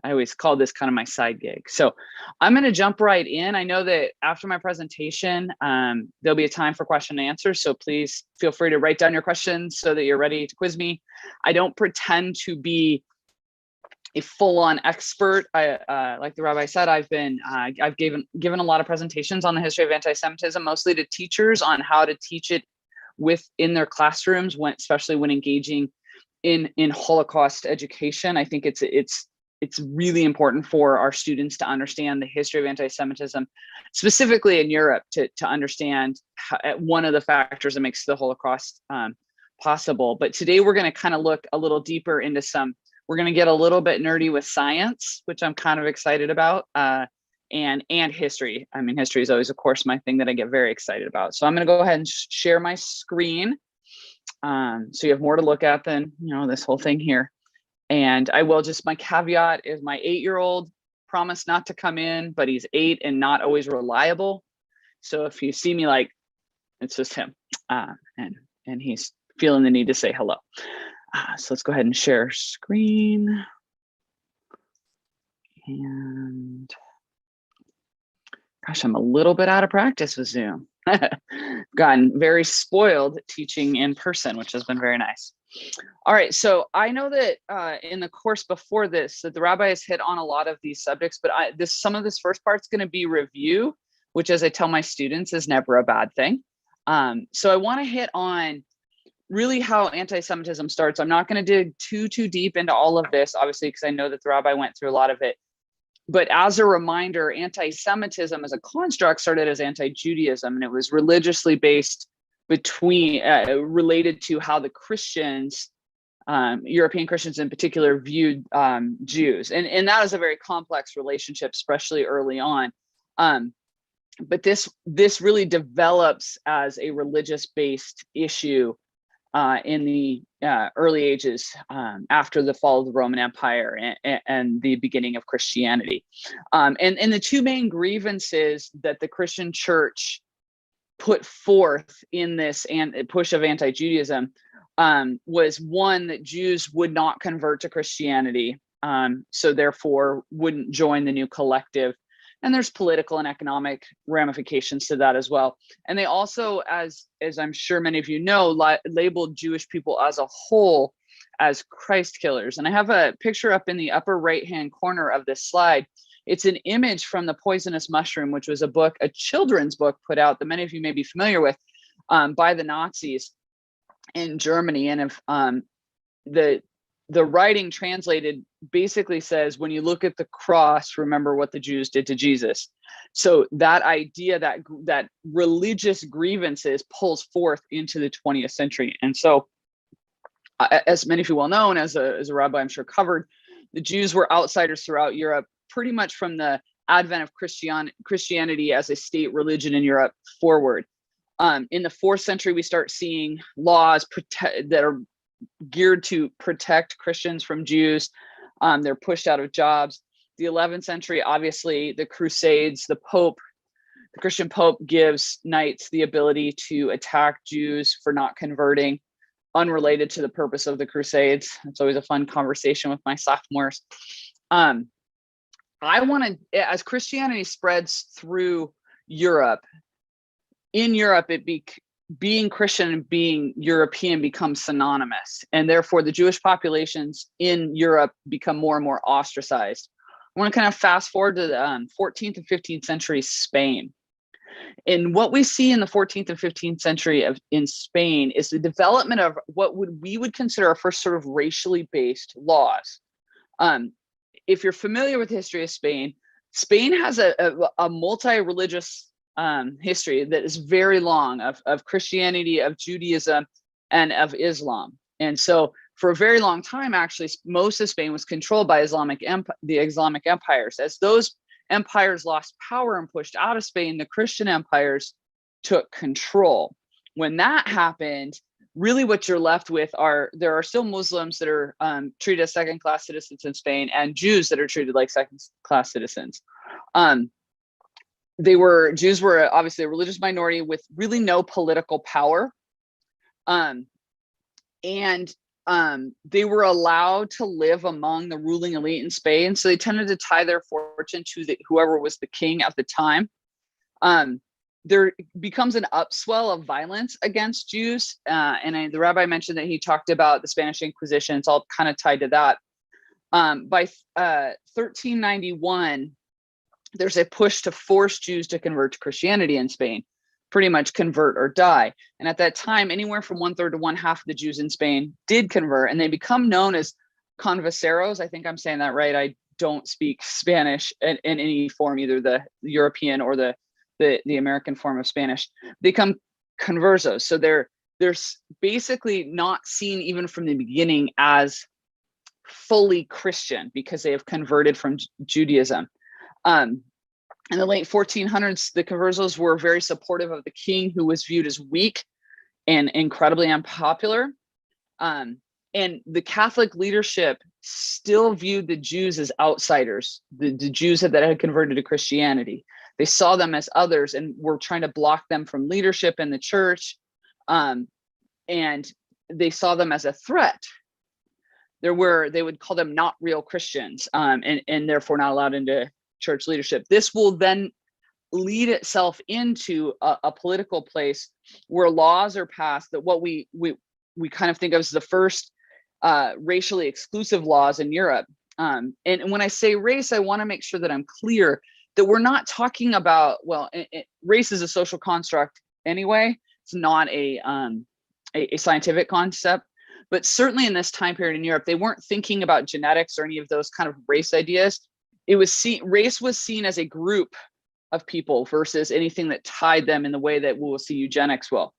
I always call this kind of my side gig. So I'm going to jump right in. I know that after my presentation, there'll be a time for question and answer. So please feel free to write down your questions so that you're ready to quiz me. I don't pretend to be a full-on expert. Like the rabbi said, I've given a lot of presentations on the history of anti-Semitism, mostly to teachers on how to teach it within their classrooms, especially when engaging in Holocaust education. I think it's really important for our students to understand the history of anti-Semitism, specifically in Europe, to understand one of the factors that makes the Holocaust possible. But today we're going to kind of look a little deeper into we're going to get a little bit nerdy with science, which I'm kind of excited about, and history. I mean, history is always, of course, my thing that I get very excited about. So I'm going to go ahead and share my screen. So you have more to look at than, this whole thing here. And I will my caveat is my 8-year-old promised not to come in, but he's 8 and not always reliable. So if you see me, it's just him, and he's feeling the need to say hello. So let's go ahead and share screen. And gosh, I'm a little bit out of practice with Zoom. Gotten very spoiled teaching in person, which has been very nice. All right, so I know that in the course before this, that the rabbi has hit on a lot of these subjects, but some of this first part is going to be review, which, as I tell my students, is never a bad thing. So I want to hit on really how anti-Semitism starts. I'm not going to dig too deep into all of this, obviously, because I know that the rabbi went through a lot of it. But as a reminder, anti-Semitism as a construct started as anti-Judaism, and it was religiously based related to how the Christians, European Christians in particular, viewed Jews. And that is a very complex relationship, especially early on. But this really develops as a religious-based issue in the early ages after the fall of the Roman Empire and the beginning of Christianity. And the two main grievances that the Christian church put forth in this push of anti-Judaism was, one, that Jews would not convert to Christianity, so therefore wouldn't join the new collective. And there's political and economic ramifications to that as well. And they also, as I'm sure many of you know, labeled Jewish people as a whole as Christ killers. And I have a picture up in the upper right-hand corner of this slide. It's an image from The Poisonous Mushroom, which was a children's book put out that many of you may be familiar with by the Nazis in Germany. And if the writing translated basically says, when you look at the cross, remember what the Jews did to Jesus. So that idea, that religious grievances pulls forth into the 20th century. And so, as many of you well know, and as a rabbi I'm sure covered, the Jews were outsiders throughout Europe, pretty much from the advent of Christianity as a state religion in Europe forward. In the 4th century, we start seeing laws that are geared to protect Christians from Jews. They're pushed out of jobs. The 11th century, obviously, the Crusades, the Christian Pope gives knights the ability to attack Jews for not converting, unrelated to the purpose of the Crusades. It's always a fun conversation with my sophomores. As Christianity spreads through Europe, being Christian and being European becomes synonymous, and therefore the Jewish populations in Europe become more and more ostracized. I want to kind of fast forward to the 14th and 15th century Spain. And what we see in the 14th and 15th century in Spain is the development of what we would consider our first sort of racially based laws. If you're familiar with the history of Spain, Spain has a multi-religious history that is very long of Christianity, of Judaism, and of Islam. And so for a very long time, actually, most of Spain was controlled by the Islamic empires. As those empires lost power and pushed out of Spain, the Christian empires took control. When that happened, really what you're left with there are still Muslims that are treated as second-class citizens in Spain, and Jews that are treated like second-class citizens. Jews were obviously a religious minority with really no political power. And they were allowed to live among the ruling elite in Spain. So they tended to tie their fortune to whoever was the king at the time. There becomes an upswell of violence against Jews. The rabbi mentioned that he talked about the Spanish Inquisition. It's all kind of tied to that. By 1391, there's a push to force Jews to convert to Christianity in Spain, pretty much convert or die. And at that time, anywhere from 1/3 to 1/2 of the Jews in Spain did convert, and they become known as converseros. I think I'm saying that right. I don't speak Spanish in any form, either the European or the American form of Spanish. They become conversos. So they're basically not seen even from the beginning as fully Christian because they have converted from Judaism. In the late 1400s, the conversos were very supportive of the king, who was viewed as weak and incredibly unpopular. And the Catholic leadership still viewed the Jews as outsiders, the Jews that had converted to Christianity. They saw them as others and were trying to block them from leadership in the church. And they saw them as a threat. They would call them not real Christians, and therefore not allowed into church leadership. This will then lead itself into a political place where laws are passed that what we kind of think of as the first racially exclusive laws in Europe. And when I say race, I want to make sure that I'm clear that we're not talking about, race is a social construct anyway. It's not a scientific concept, but certainly in this time period in Europe, they weren't thinking about genetics or any of those kind of race ideas. Race was seen as a group of people versus anything that tied them in the way that we'll see eugenics will.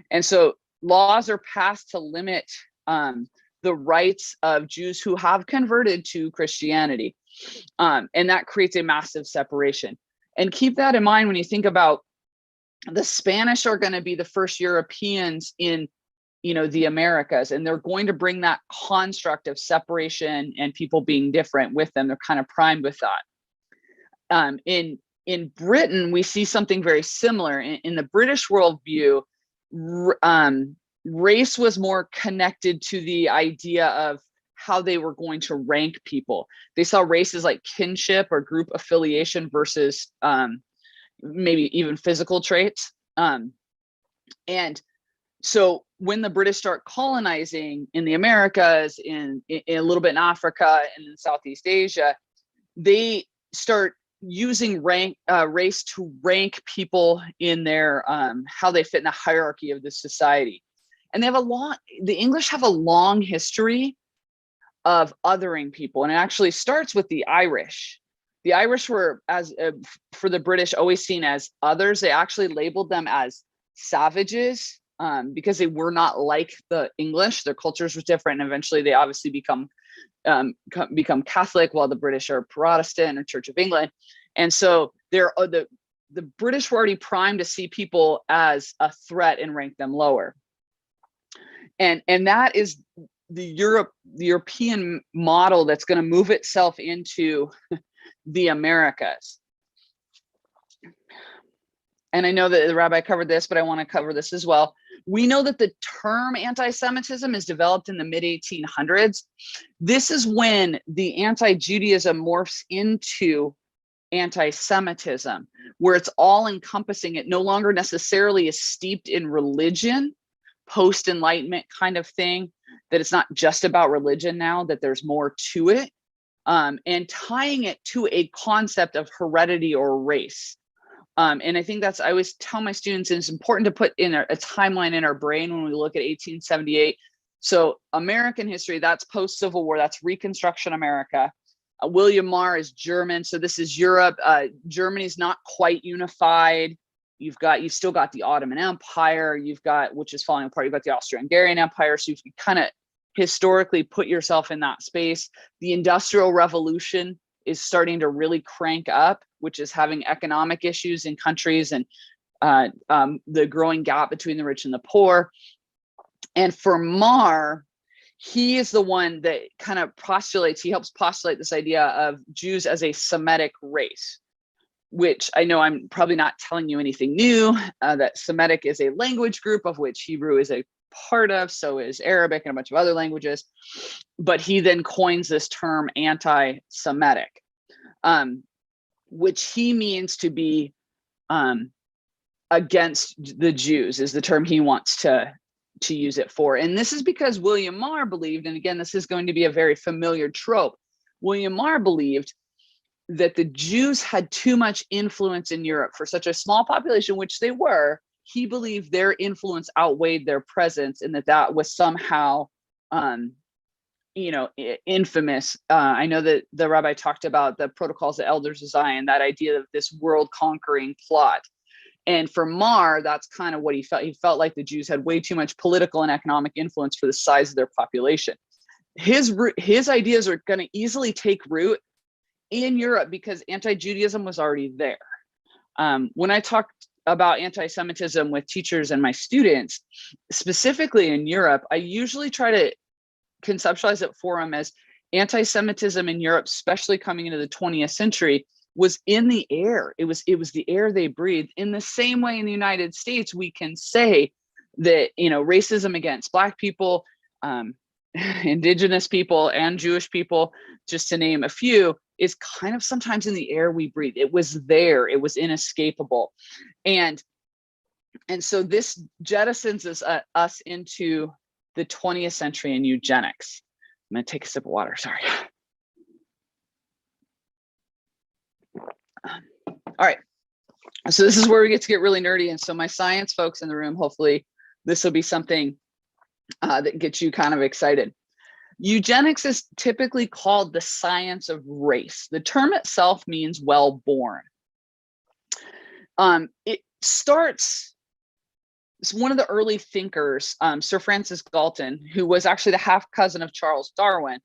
And so laws are passed to limit the rights of Jews who have converted to Christianity. And that creates a massive separation. And keep that in mind when you think about the Spanish are going to be the first Europeans in, the Americas, and they're going to bring that construct of separation and people being different with them. They're kind of primed with that. In Britain, we see something very similar. In the British worldview, race was more connected to the idea of how they were going to rank people. They saw race as like kinship or group affiliation versus maybe even physical traits. And so when the British start colonizing in the Americas, in a little bit in Africa and in Southeast Asia, they start using race to rank people in their how they fit in the hierarchy of the society. And the English have a long history of othering people. And it actually starts with the Irish. The Irish were, for the British, always seen as others. They actually labeled them as savages because they were not like the English. Their cultures were different. And eventually they obviously become Catholic, while the British are Protestant or Church of England. And so the British were already primed to see people as a threat and rank them lower. And that is the European model that's going to move itself into the Americas. And I know that the rabbi covered this, but I want to cover this as well. We know that the term anti-Semitism is developed in the mid-1800s. This is when the anti-Judaism morphs into anti-Semitism, where it's all encompassing. It no longer necessarily is steeped in religion, post-Enlightenment kind of thing, that it's not just about religion now, that there's more to it, and tying it to a concept of heredity or race. And I think I always tell my students, it's important to put in a timeline in our brain when we look at 1878. So American history, that's post-Civil War, that's Reconstruction America. William Marr is German, so this is Europe. Germany's not quite unified. You've still got the Ottoman Empire, which is falling apart. You've got the Austro-Hungarian Empire. So you've kind of historically put yourself in that space. The Industrial Revolution is starting to really crank up, which is having economic issues in countries and the growing gap between the rich and the poor. And for Marr, he is the one that kind of he helps postulate this idea of Jews as a Semitic race, which I know I'm probably not telling you anything new, that Semitic is a language group, of which Hebrew is a part of, so is Arabic and a bunch of other languages. But he then coins this term anti-Semitic, which he means to be against the Jews, is the term he wants to use it for. And this is because William Marr believed, and again, this is going to be a very familiar trope, William Marr believed that the Jews had too much influence in Europe for such a small population, which they were. He believed their influence outweighed their presence, and that was somehow, infamous. I know that the rabbi talked about the Protocols of Elders of Zion, that idea of this world conquering plot. And for Marr, that's kind of what he felt. He felt like the Jews had way too much political and economic influence for the size of their population. His ideas are going to easily take root in Europe because anti-Judaism was already there. When I talked about anti-Semitism with teachers and my students, specifically in Europe, I usually try to conceptualize it for them as anti-Semitism in Europe, especially coming into the 20th century, was in the air. It was the air they breathed. In the same way in the United States, we can say that, racism against Black people, Indigenous people, and Jewish people, just to name a few, is kind of sometimes in the air we breathe. It was there. It was inescapable. And so this jettisons us into the 20th century and eugenics. I'm going to take a sip of water. Sorry. All right. So this is where we get really nerdy. And so my science folks in the room, hopefully this will be something that gets you kind of excited. Eugenics is typically called the science of race. The term itself means well-born. It's one of the early thinkers, Sir Francis Galton, who was actually the half cousin of Charles Darwin,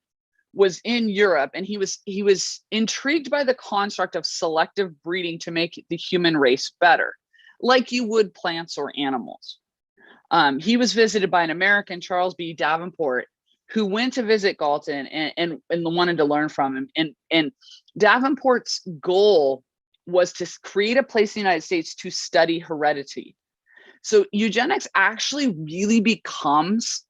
was in Europe, and he was intrigued by the construct of selective breeding to make the human race better, like you would plants or animals. He was visited by an American, Charles B. Davenport, who went to visit Galton and wanted to learn from him. And Davenport's goal was to create a place in the United States to study heredity. So eugenics actually really becomes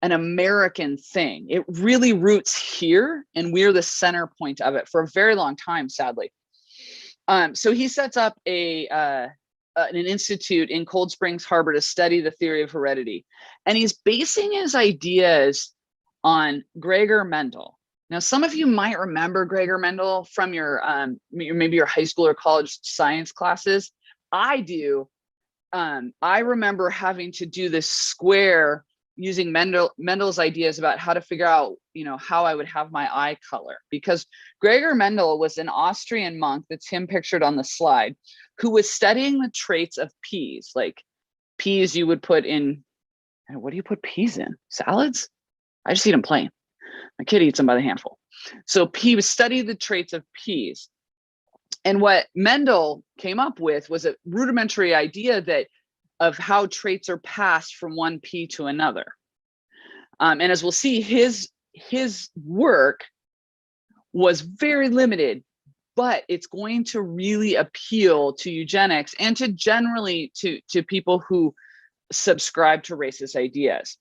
an American thing. It really roots here, and we're the center point of it for a very long time, sadly. So he sets up an institute in Cold Springs Harbor to study the theory of heredity. And he's basing his ideas on Gregor Mendel. Now, some of you might remember Gregor Mendel from your maybe your high school or college science classes. I do. I remember having to do this square using Mendel's ideas about how to figure out, how I would have my eye color, because Gregor Mendel was an Austrian monk, that's him pictured on the slide, who was studying the traits of peas. Like peas you would put in, what do you put peas in? Salads? I just eat them plain. My kid eats them by the handful. So he was studying the traits of peas. And what Mendel came up with was a rudimentary idea of how traits are passed from one pea to another. And as we'll see, his work was very limited, but it's going to really appeal to eugenics and to generally to people who subscribe to racist ideas.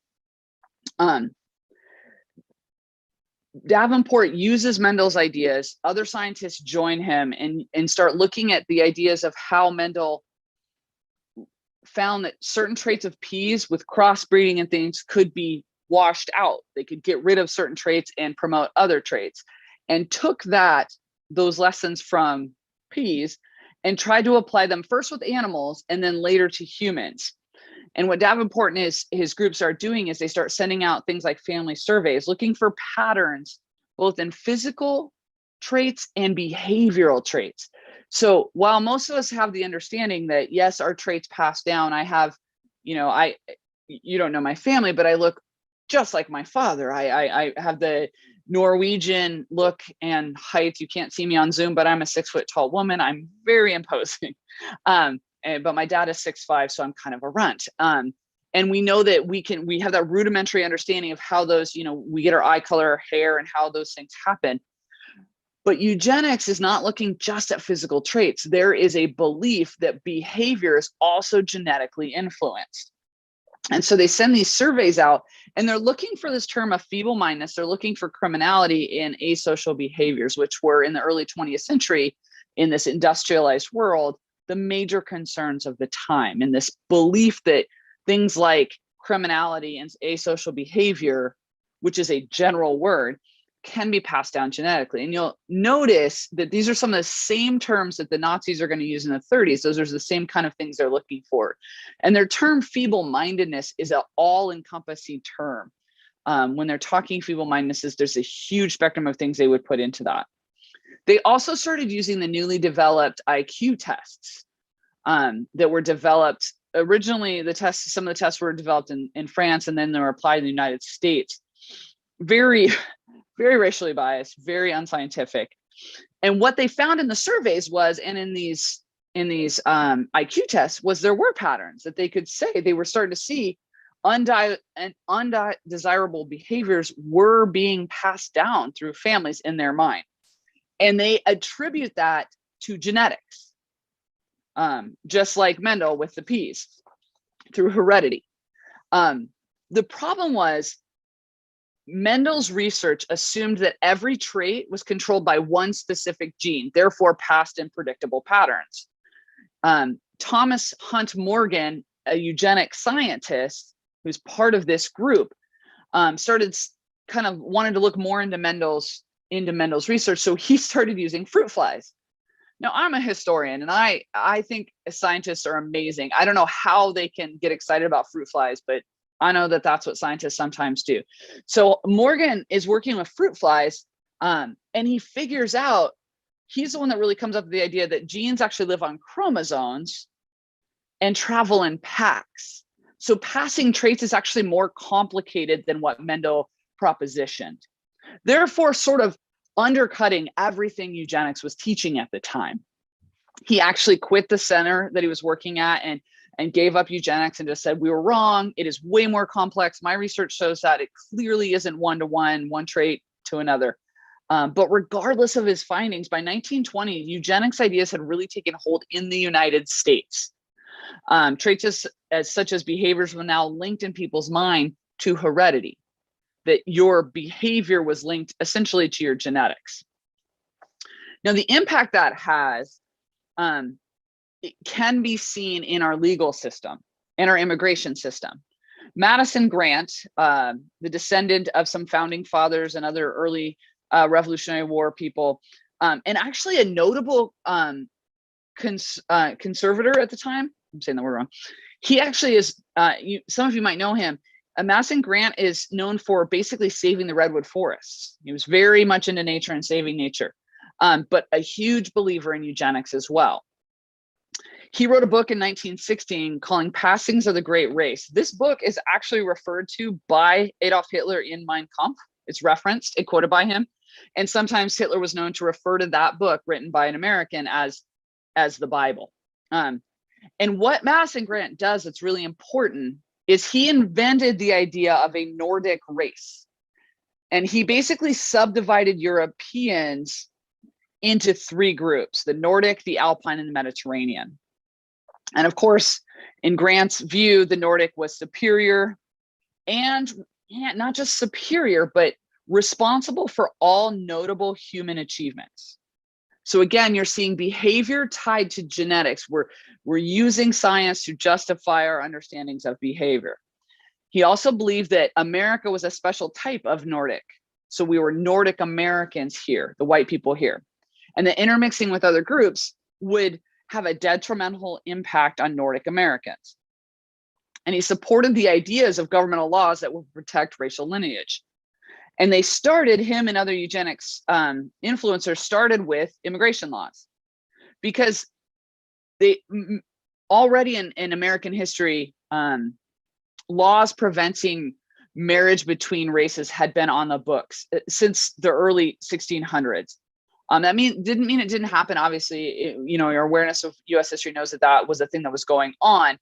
Davenport uses Mendel's ideas. Other scientists join him and start looking at the ideas of how Mendel found that certain traits of peas with crossbreeding and things could be washed out. They could get rid of certain traits and promote other traits, and took those lessons from peas and tried to apply them first with animals and then later to humans. And what Davenport and his groups are doing is they start sending out things like family surveys, looking for patterns, both in physical traits and behavioral traits. So while most of us have the understanding that, yes, our traits pass down, I have, you don't know my family, but I look just like my father. I have the Norwegian look and height. You can't see me on Zoom, but I'm a 6 foot tall woman. I'm very imposing. But my dad is 6'5", so I'm kind of a runt. And we know that we have that rudimentary understanding of how those, we get our eye color, our hair, and how those things happen. But eugenics is not looking just at physical traits. There is a belief that behavior is also genetically influenced. And so they send these surveys out, and they're looking for this term of feeble-mindedness. They're looking for criminality in asocial behaviors, which were in the early 20th century, in this industrialized world, the major concerns of the time. And this belief that things like criminality and asocial behavior, which is a general word, can be passed down genetically. And you'll notice that these are some of the same terms that the Nazis are going to use in the 30s. Those are the same kind of things they're looking for. And their term feeble-mindedness is an all-encompassing term. When they're talking feeble-mindedness, there's a huge spectrum of things they would put into that. They also started using the newly developed IQ tests that were developed. Originally, some of the tests were developed in France, and then they were applied in the United States. Very racially biased, very unscientific. And what they found in the surveys was, and in these IQ tests, was there were patterns that they could say they were starting to see undesirable behaviors were being passed down through families in their mind. And they attribute that to genetics, just like Mendel with the peas, through heredity. The problem was, Mendel's research assumed that every trait was controlled by one specific gene, therefore passed in predictable patterns. Thomas Hunt Morgan, a eugenic scientist who's part of this group, started kind of wanted to look more into Mendel's research. So he started using fruit flies. Now, I'm a historian, and I think scientists are amazing. I don't know how they can get excited about fruit flies, but I know that that's what scientists sometimes do. So Morgan is working with fruit flies, and he figures out, he's the one that really comes up with the idea that genes actually live on chromosomes and travel in packs. So passing traits is actually more complicated than what Mendel propositioned. Therefore, sort of undercutting everything eugenics was teaching at the time. He actually quit the center that he was working at and gave up eugenics and just said, we were wrong. It is way more complex. My research shows that it clearly isn't one-to-one, one trait to another. But regardless of his findings, by 1920, eugenics ideas had really taken hold in the United States. Traits such as behaviors were now linked in people's mind to heredity, that your behavior was linked essentially to your genetics. Now, the impact that has, it can be seen in our legal system, in our immigration system. Madison Grant, the descendant of some founding fathers and other early Revolutionary War people, and actually a notable conservator at the time. I'm saying that word wrong. He actually is, some of you might know him. Madison Grant is known for basically saving the redwood forests. He was very much into nature and saving nature, but a huge believer in eugenics as well. He wrote a book in 1916 calling Passings of the Great Race. This book is actually referred to by Adolf Hitler in Mein Kampf. It's referenced and quoted by him. And sometimes Hitler was known to refer to that book written by an American as the Bible. And what Madison Grant does that's really important is he invented the idea of a Nordic race. And he basically subdivided Europeans into three groups: the Nordic, the Alpine, and the Mediterranean. And of course, in Grant's view, the Nordic was superior, and not just superior, but responsible for all notable human achievements. So again, you're seeing behavior tied to genetics. We're using science to justify our understandings of behavior. He also believed that America was a special type of Nordic. So we were Nordic Americans here, the white people here. And the intermixing with other groups would have a detrimental impact on Nordic Americans. And he supported the ideas of governmental laws that would protect racial lineage. And they started, him and other eugenics influencers started with immigration laws, because they already in American history, laws preventing marriage between races had been on the books since the early 1600s. That didn't mean it didn't happen. Obviously, your awareness of US history knows that was a thing that was going on,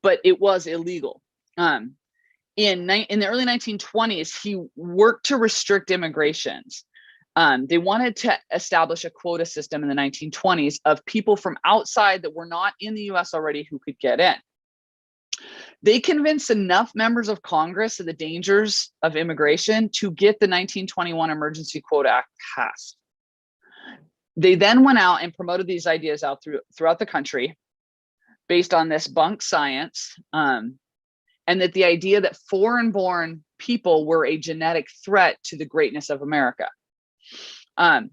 but it was illegal. In the early 1920s, he worked to restrict immigrations. They wanted to establish a quota system in the 1920s of people from outside that were not in the US already who could get in. They convinced enough members of Congress of the dangers of immigration to get the 1921 Emergency Quota Act passed. They then went out and promoted these ideas out throughout the country based on this bunk science, and that the idea that foreign-born people were a genetic threat to the greatness of America. And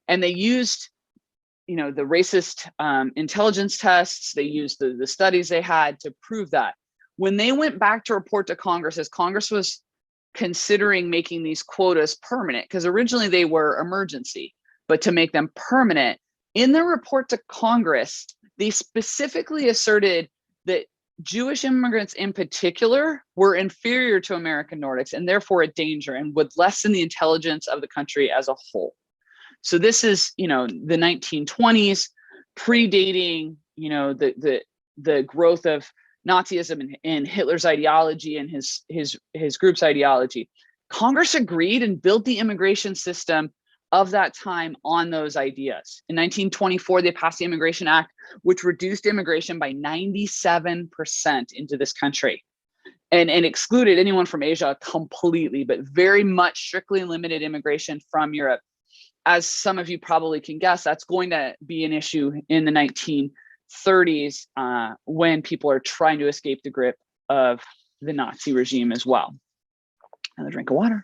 they used, the racist intelligence tests. They used the studies they had to prove that. When they went back to report to Congress, as Congress was considering making these quotas permanent, because originally they were emergency, but to make them permanent, in their report to Congress, they specifically asserted that Jewish immigrants in particular were inferior to American Nordics and therefore a danger and would lessen the intelligence of the country as a whole. So this is, the 1920s, predating, the growth of Nazism and Hitler's ideology and his group's ideology. Congress agreed and built the immigration system of that time on those ideas. In 1924, they passed the Immigration Act, which reduced immigration by 97% into this country and excluded anyone from Asia completely, but very much strictly limited immigration from Europe. As some of you probably can guess, that's going to be an issue in the 1930s when people are trying to escape the grip of the Nazi regime as well. Another drink of water.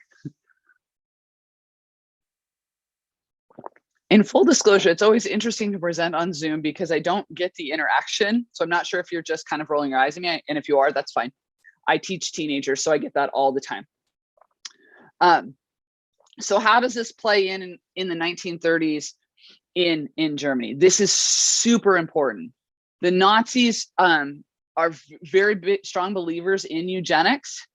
In full disclosure, it's always interesting to present on Zoom because I don't get the interaction. So I'm not sure if you're just kind of rolling your eyes at me. And if you are, that's fine. I teach teenagers, so I get that all the time. So how does this play in the 1930s in Germany? This is super important. The Nazis are very strong believers in eugenics.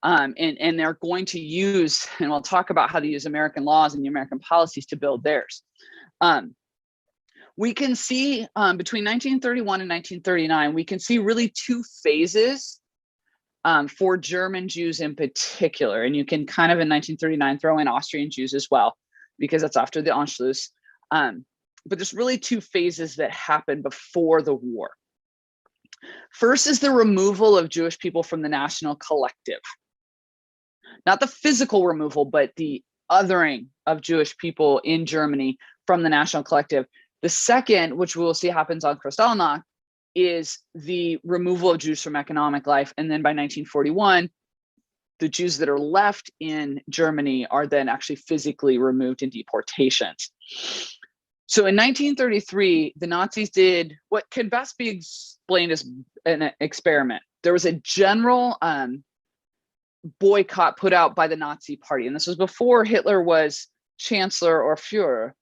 And they're going to use, and we'll talk about how to use American laws and the American policies to build theirs. We can see between 1931 and 1939, we can see really two phases for German Jews in particular. And you can kind of in 1939 throw in Austrian Jews as well, because that's after the Anschluss. But there's really two phases that happen before the war. First is the removal of Jewish people from the national collective. Not the physical removal, but the othering of Jewish people in Germany from the national collective. The second, which we will see happens on Kristallnacht, is the removal of Jews from economic life. And then by 1941, the Jews that are left in Germany are then actually physically removed in deportations. So in 1933, the Nazis did what can best be explained as an experiment. There was a general boycott put out by the Nazi party. And this was before Hitler was chancellor or Führer.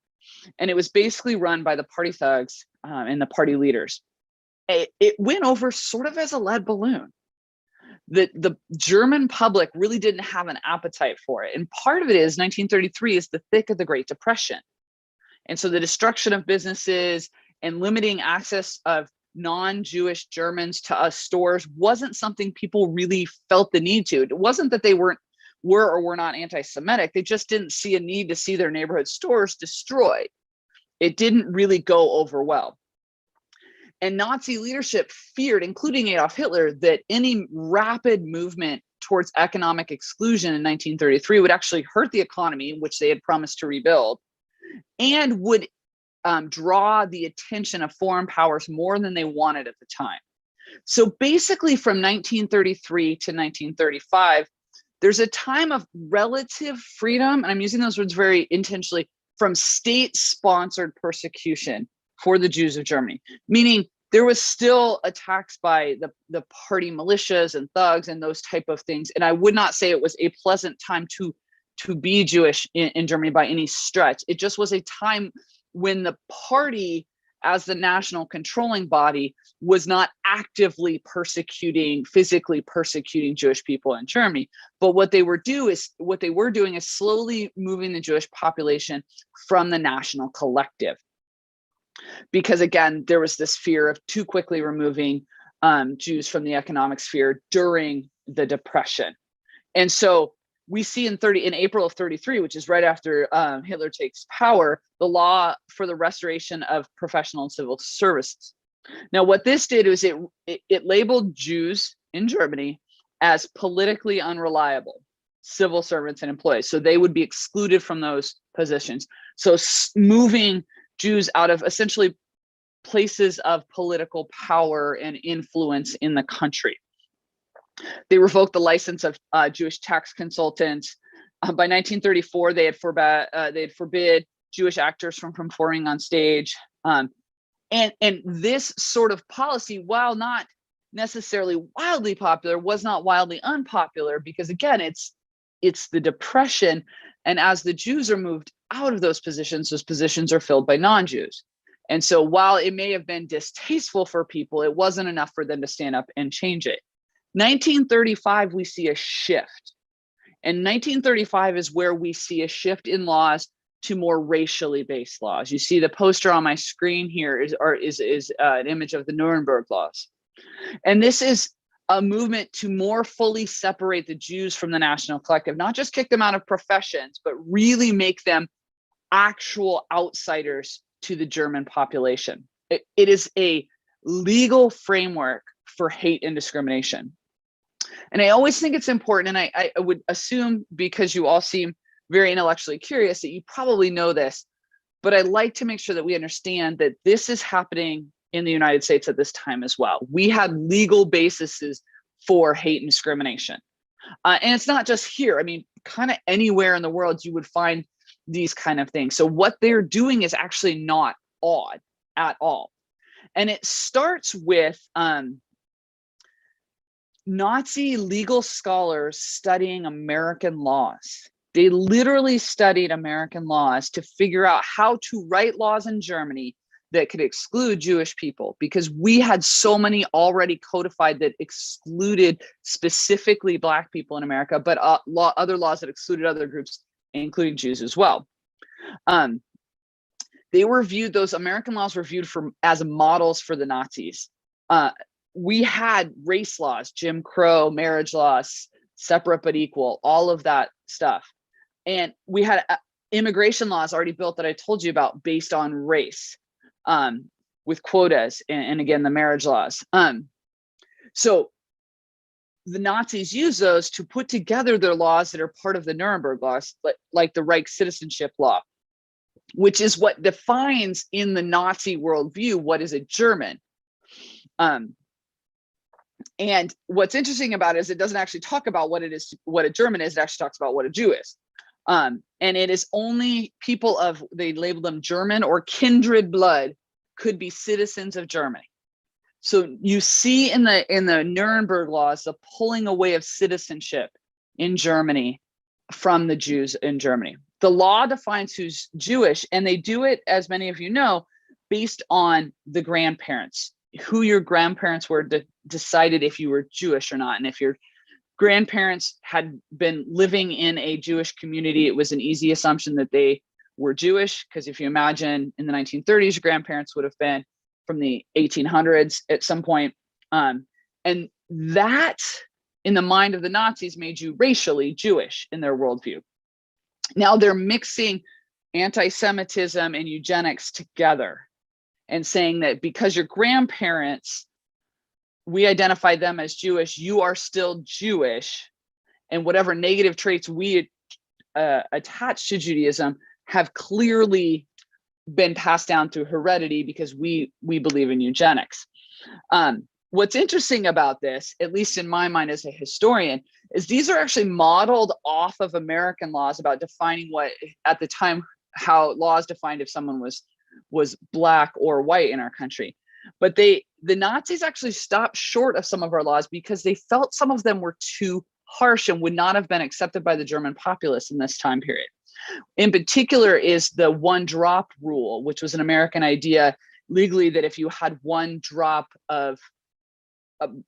And it was basically run by the party thugs and the party leaders. It went over sort of as a lead balloon. The German public really didn't have an appetite for it. And part of it is 1933 is the thick of the Great Depression. And so the destruction of businesses and limiting access of non-Jewish Germans to stores wasn't something people really felt the need to. It wasn't that they were or were not anti-Semitic. They just didn't see a need to see their neighborhood stores destroyed. It didn't really go over well. And Nazi leadership feared, including Adolf Hitler, that any rapid movement towards economic exclusion in 1933 would actually hurt the economy, which they had promised to rebuild, and would draw the attention of foreign powers more than they wanted at the time. So basically from 1933 to 1935, there's a time of relative freedom, and I'm using those words very intentionally, from state-sponsored persecution for the Jews of Germany, meaning there was still attacks by the party militias and thugs and those type of things. And I would not say it was a pleasant time to be Jewish in Germany by any stretch. It just was a time when the party, as the national controlling body, was not actively physically persecuting Jewish people in Germany. But what they were doing is slowly moving the Jewish population from the national collective. Because again, there was this fear of too quickly removing Jews from the economic sphere during the Depression. And so we see in April of 33, which is right after Hitler takes power, the law for the restoration of professional and civil services. Now, what this did is it labeled Jews in Germany as politically unreliable civil servants and employees. So they would be excluded from those positions. So moving Jews out of essentially places of political power and influence in the country. They revoked the license of Jewish tax consultants. By 1934, they had forbid Jewish actors from performing on stage. And this sort of policy, while not necessarily wildly popular, was not wildly unpopular, because again, it's the Depression, and as the Jews are moved out of those positions are filled by non-Jews. And so while it may have been distasteful for people, it wasn't enough for them to stand up and change it. 1935, we see a shift. And 1935 is where we see a shift in laws to more racially based laws. You see the poster on my screen here is an image of the Nuremberg laws. And this is a movement to more fully separate the Jews from the national collective, not just kick them out of professions, but really make them actual outsiders to the German population. It is a legal framework for hate and discrimination. And I always think it's important, and I would assume, because you all seem very intellectually curious, that you probably know this, but I like to make sure that we understand that this is happening in the United States at this time as well. We had legal bases for hate and discrimination. And it's not just here. I mean, kind of anywhere in the world, you would find these kind of things. So what they're doing is actually not odd at all. And it starts with Nazi legal scholars studying American laws. They literally studied American laws to figure out how to write laws in Germany that could exclude Jewish people, because we had so many already codified that excluded specifically Black people in America, but other laws that excluded other groups, including Jews as well. Those American laws were viewed as models for the Nazis. We had race laws, Jim Crow, marriage laws, separate but equal, all of that stuff. And we had immigration laws already built that I told you about based on race, with quotas and again, the marriage laws. So the Nazis used those to put together their laws that are part of the Nuremberg laws, like the Reich Citizenship law, which is what defines in the Nazi worldview what is a German. And what's interesting about it is it doesn't actually talk about what a German is. It actually talks about what a Jew is. And it is only people they label them German or kindred blood could be citizens of Germany. So you see in the Nuremberg laws, the pulling away of citizenship in Germany from the Jews in Germany. The law defines who's Jewish, and they do it, as many of you know, based on the grandparents, who your grandparents were decided if you were Jewish or not. And if your grandparents had been living in a Jewish community, it was an easy assumption that they were Jewish, because if you imagine in the 1930s, your grandparents would have been from the 1800s at some point. And that, in the mind of the Nazis, made you racially Jewish in their worldview. Now they're mixing anti-Semitism and eugenics together and saying that because your grandparents, we identify them as Jewish, you are still Jewish, and whatever negative traits we attach to Judaism have clearly been passed down through heredity because we believe in eugenics. What's interesting about this, at least in my mind as a historian, is these are actually modeled off of American laws about defining what, at the time, how laws defined if someone was Black or white in our country. But the Nazis actually stopped short of some of our laws because they felt some of them were too harsh and would not have been accepted by the German populace in this time period. In particular is the one drop rule, which was an American idea legally that if you had one drop of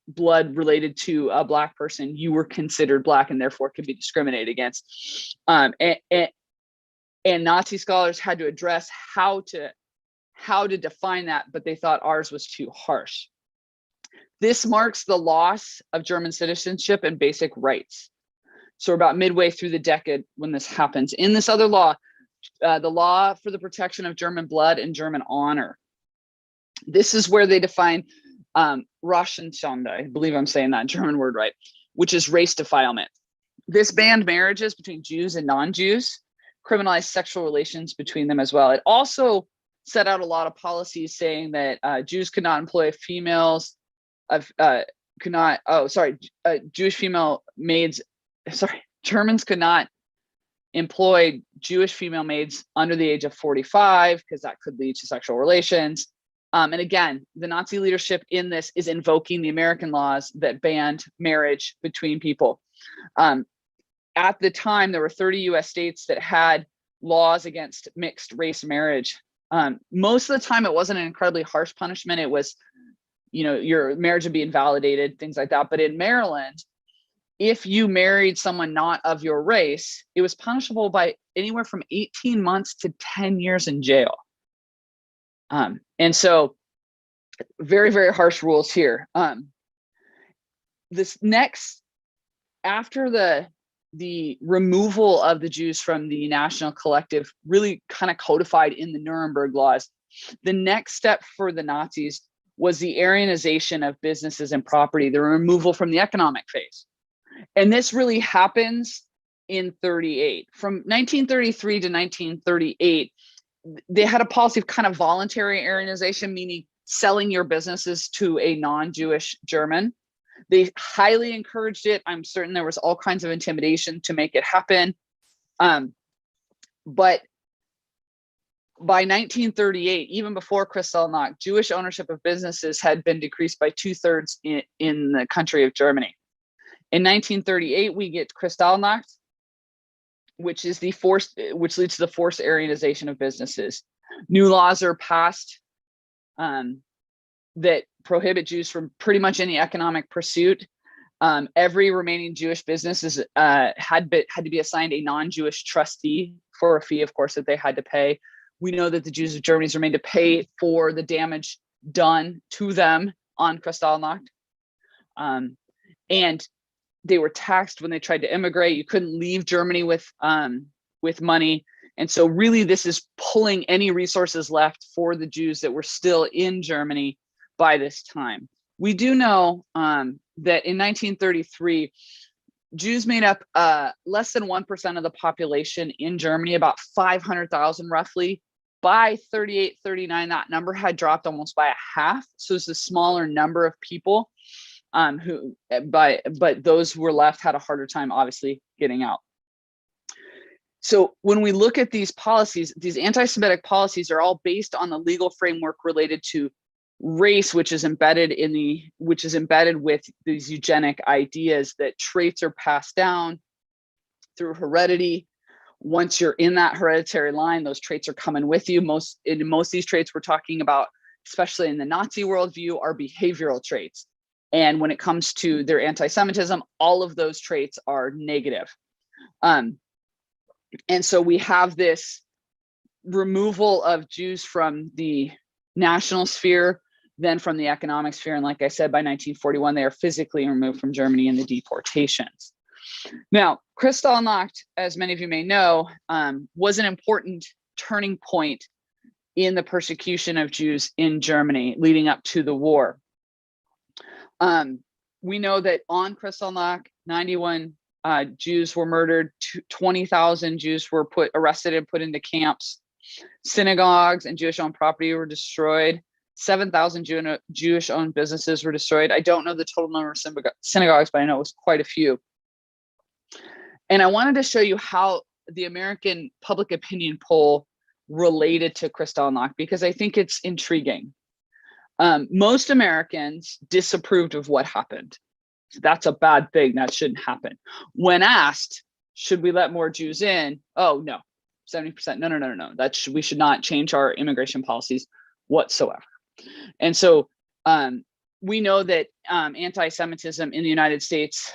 blood related to a Black person, you were considered Black and therefore could be discriminated against. And Nazi scholars had to address how to define that, but they thought ours was too harsh. This marks the loss of German citizenship and basic rights. So about midway through the decade when this happens. In this other law, the law for the protection of German blood and German honor. This is where they define Rassenschande, I believe I'm saying that German word right, which is race defilement. This banned marriages between Jews and non-Jews, criminalized sexual relations between them as well. It also set out a lot of policies saying that Jews could not employ females Jewish female maids, Germans could not employ Jewish female maids under the age of 45 because that could lead to sexual relations. And again, the Nazi leadership in this is invoking the American laws that banned marriage between people. At the time, there were 30 US states that had laws against mixed race marriage. Most of the time, it wasn't an incredibly harsh punishment. It was, your marriage would be invalidated, things like that. But in Maryland, if you married someone not of your race, it was punishable by anywhere from 18 months to 10 years in jail. And so very, very harsh rules here. This next, after the removal of the Jews from the national collective, really kind of codified in the Nuremberg laws, the next step for the Nazis was the Aryanization of businesses and property, the removal from the economic phase. And this really happens in 38. From 1933 to 1938, they had a policy of kind of voluntary Aryanization, meaning selling your businesses to a non-Jewish German. They highly encouraged it. I'm certain there was all kinds of intimidation to make it happen. But by 1938, even before Kristallnacht, Jewish ownership of businesses had been decreased by 2/3 in the country of Germany. In 1938, we get Kristallnacht, which leads to the forced Aryanization of businesses. New laws are passed that prohibit Jews from pretty much any economic pursuit. Every remaining Jewish business had to be assigned a non-Jewish trustee for a fee, of course, that they had to pay. We know that the Jews of Germany remained to pay for the damage done to them on Kristallnacht. And they were taxed when they tried to immigrate. You couldn't leave Germany with money. And so really this is pulling any resources left for the Jews that were still in Germany by this time. We do know that in 1933, Jews made up less than 1% of the population in Germany, about 500,000 roughly. By 38, 39, that number had dropped almost by a half. So it's a smaller number of people but those who were left had a harder time, obviously, getting out. So when we look at these policies, these anti-Semitic policies are all based on the legal framework related to race, which is embedded with these eugenic ideas that traits are passed down through heredity. Once you're in that hereditary line, those traits are coming with you. Most of these traits we're talking about, especially in the Nazi worldview, are behavioral traits. And when it comes to their anti-Semitism, all of those traits are negative. And so we have this removal of Jews from the national sphere, then from the economic sphere. And like I said, by 1941, they are physically removed from Germany in the deportations. Now, Kristallnacht, as many of you may know, was an important turning point in the persecution of Jews in Germany leading up to the war. We know that on Kristallnacht, 91 Jews were murdered, 20,000 Jews were arrested and put into camps. Synagogues and Jewish-owned property were destroyed. 7,000 Jewish-owned businesses were destroyed. I don't know the total number of synagogues, but I know it was quite a few. And I wanted to show you how the American public opinion poll related to Kristallnacht, because I think it's intriguing. Most Americans disapproved of what happened. That's a bad thing. That shouldn't happen. When asked, should we let more Jews in? Oh, no. 70%. No. We should not change our immigration policies whatsoever. And so we know that anti-Semitism in the United States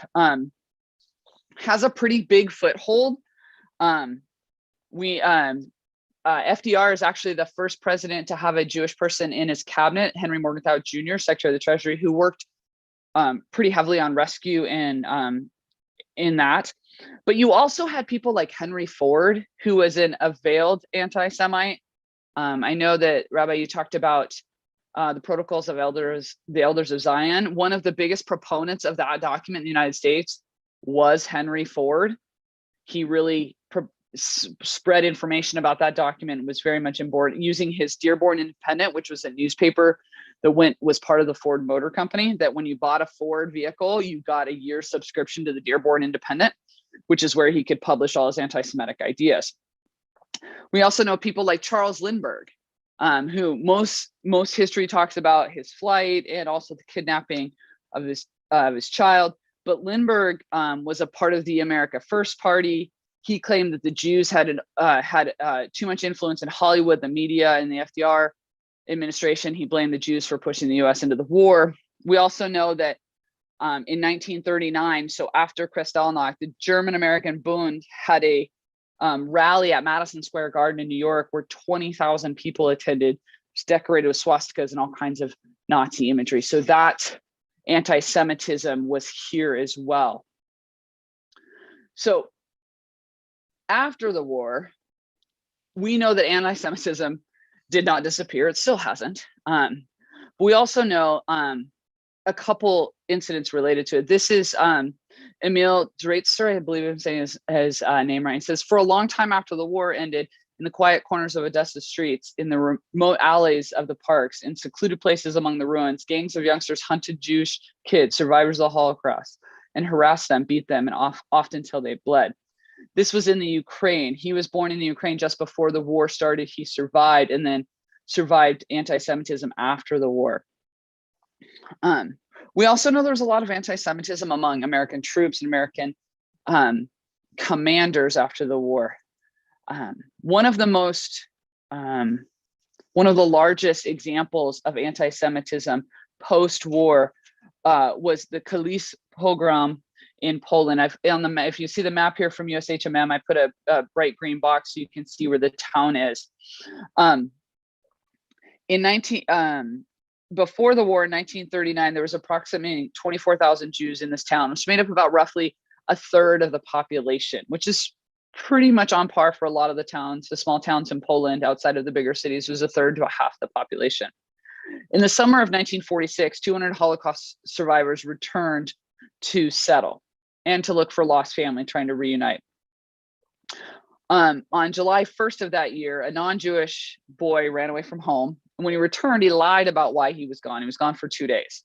has a pretty big foothold. FDR is actually the first president to have a Jewish person in his cabinet, Henry Morgenthau Jr., Secretary of the Treasury, who worked pretty heavily on rescue and in that. But you also had people like Henry Ford, who was a veiled anti-Semite. I know that, Rabbi, you talked about the Protocols of the Elders of Zion. One of the biggest proponents of that document in the United States was Henry Ford. He really spread information about that document, was very much on board, using his Dearborn Independent, which was a newspaper that was part of the Ford Motor Company, that when you bought a Ford vehicle, you got a year subscription to the Dearborn Independent, which is where he could publish all his anti-Semitic ideas. We also know people like Charles Lindbergh, who most history talks about his flight and also the kidnapping of his child. But Lindbergh was a part of the America First Party. He claimed that the Jews had too much influence in Hollywood, the media, and the FDR administration. He blamed the Jews for pushing the US into the war. We also know that in 1939, so after Kristallnacht, the German-American Bund had a rally at Madison Square Garden in New York where 20,000 people attended. It's decorated with swastikas and all kinds of Nazi imagery. So that anti-Semitism was here as well. So after the war, we know that anti-Semitism did not disappear. It still hasn't. But we also know a couple incidents related to it. This is Emil Dreitzer, I believe I'm saying his name right. He says, for a long time after the war ended, in the quiet corners of Odessa streets, in the remote alleys of the parks, in secluded places among the ruins, gangs of youngsters hunted Jewish kids, survivors of the Holocaust, and harassed them, beat them, and often till they bled. This was in the Ukraine. He was born in the Ukraine just before the war started. He survived, and then survived anti-Semitism after the war. We also know there's a lot of anti-Semitism among American troops and American commanders after the war. One of the largest examples of anti-Semitism post-war was the Kalisz pogrom in Poland. If you see the map here from USHMM, I put a bright green box so you can see where the town is. Before the war in 1939, there was approximately 24,000 Jews in this town, which made up about roughly a third of the population, which is pretty much on par for a lot of the towns. The small towns in Poland outside of the bigger cities was a third to a half the population. In the summer of 1946, 200 Holocaust survivors returned to settle and to look for lost family, trying to reunite. On July 1st of that year, a non-Jewish boy ran away from home. And when he returned, he lied about why he was gone. He was gone for 2 days.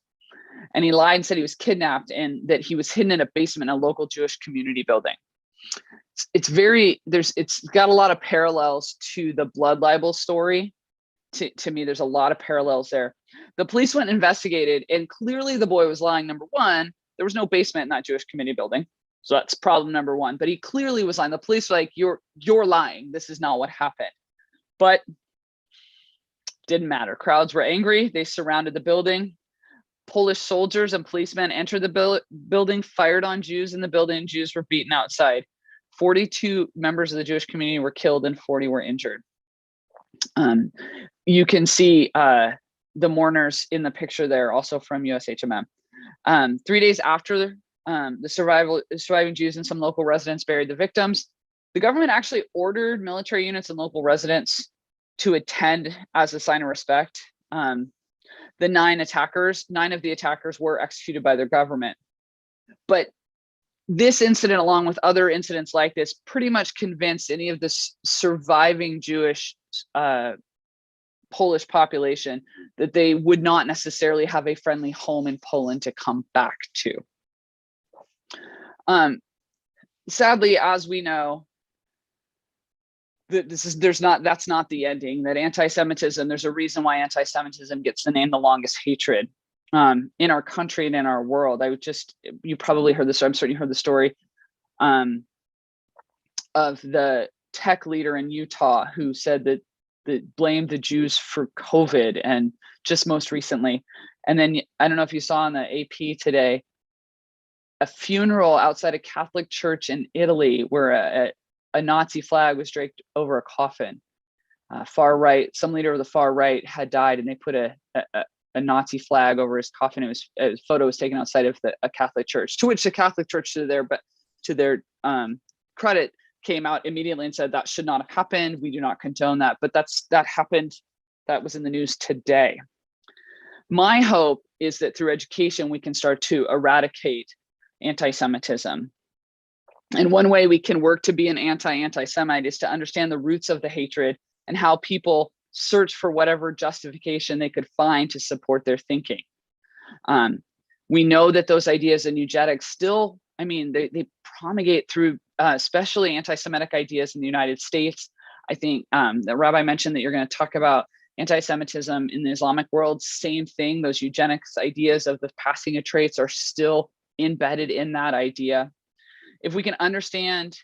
And he lied and said he was kidnapped and that he was hidden in a basement in a local Jewish community building. It's got a lot of parallels to the blood libel story. To me, there's a lot of parallels there. The police went and investigated, and clearly the boy was lying. Number one, there was no basement in that Jewish community building. So that's problem number one. But he clearly was lying. The police were like, you're lying. This is not what happened. But didn't matter. Crowds were angry. They surrounded the building. Polish soldiers and policemen entered the building, fired on Jews in the building. Jews were beaten outside. 42 members of the Jewish community were killed and 40 were injured. You can see the mourners in the picture there, also from USHMM. 3 days after the surviving Jews and some local residents buried the victims, the government actually ordered military units and local residents to attend as a sign of respect. The 9 of the attackers were executed by their government. But this incident, along with other incidents like this, pretty much convinced any of the surviving Jewish Polish population that they would not necessarily have a friendly home in Poland to come back to. Sadly, as we know, that's not the ending. That anti-Semitism, there's a reason why anti-Semitism gets the name the longest hatred in our country and in our world. You probably heard this, or I'm certain you heard the story of the tech leader in Utah who said that blamed the Jews for COVID, and just most recently. And then I don't know if you saw on the AP today, a funeral outside a Catholic church in Italy where a Nazi flag was draped over a coffin. Far right, some leader of the far right had died, and they put a Nazi flag over his coffin. A photo was taken outside of a Catholic church, to which the Catholic church, to their credit, came out immediately and said that should not have happened. We do not condone that. But that happened. That was in the news today. my hope is that through education, we can start to eradicate anti-Semitism. And one way we can work to be an anti-Antisemite is to understand the roots of the hatred and how people search for whatever justification they could find to support their thinking. We know that those ideas in eugenics still, I mean, they promulgate through especially anti-Semitic ideas in the United States. I think the rabbi mentioned that you're going to talk about anti-Semitism in the Islamic world. Same thing, those eugenics ideas of the passing of traits are still embedded in that idea. If we can understand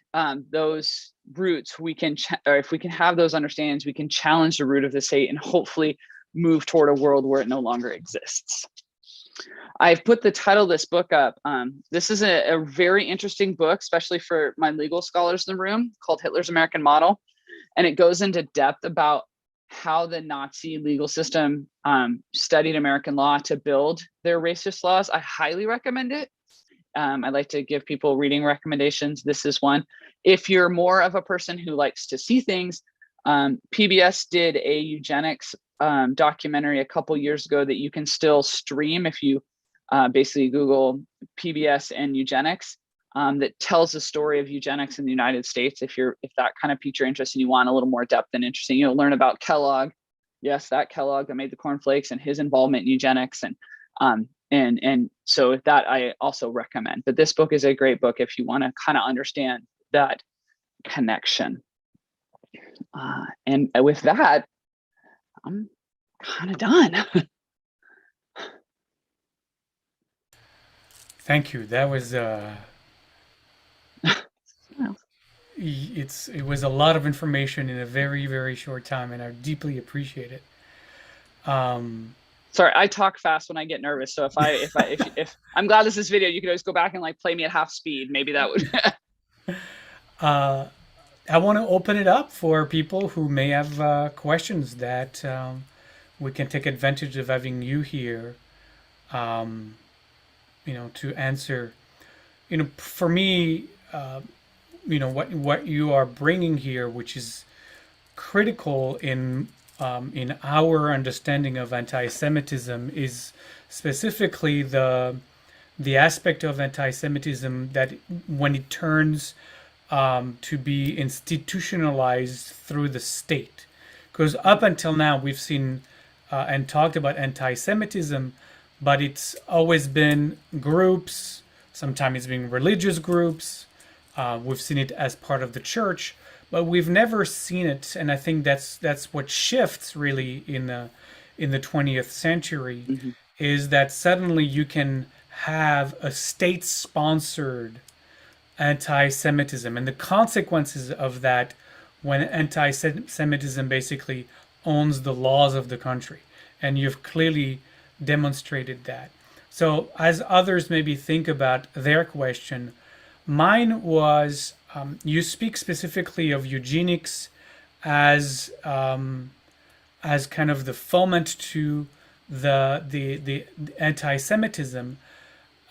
those roots, we can, or if we can have those understandings, we can challenge the root of the state and hopefully move toward a world where it no longer exists. I've put the title of this book up. This is a very interesting book, especially for my legal scholars in the room, called Hitler's American Model. And it goes into depth about how the Nazi legal system studied American law to build their racist laws. I highly recommend it. I like to give people reading recommendations. This is one. If you're more of a person who likes to see things, PBS did a eugenics documentary a couple years ago that you can still stream if you basically Google PBS and eugenics, that tells the story of eugenics in the United States. If that kind of piques your interest and you want a little more depth and interesting, you'll learn about Kellogg. Yes, that Kellogg that made the cornflakes and his involvement in eugenics, and so that I also recommend. But this book is a great book if you want to kind of understand that connection. And with that, I'm kind of done. Thank you. That was it was a lot of information in a very, very short time, and I deeply appreciate it. Sorry, I talk fast when I get nervous. So if I'm glad this is video, you can always go back and like play me at half speed. Maybe that would. I want to open it up for people who may have questions that we can take advantage of having you here, to answer. For me, what you are bringing here, which is critical in our understanding of anti-Semitism, is specifically the aspect of anti-Semitism that when it turns to be institutionalized through the state. Because up until now, we've seen and talked about anti-Semitism, but it's always been groups, sometimes it's been religious groups. We've seen it as part of the church, but we've never seen it, and I think that's what shifts really in the 20th century, Mm-hmm. is that suddenly you can have a state-sponsored anti-Semitism, and the consequences of that when anti-Semitism basically owns the laws of the country, and you've clearly demonstrated that. So as others maybe think about their question, mine was, you speak specifically of eugenics as kind of the foment to the anti-Semitism,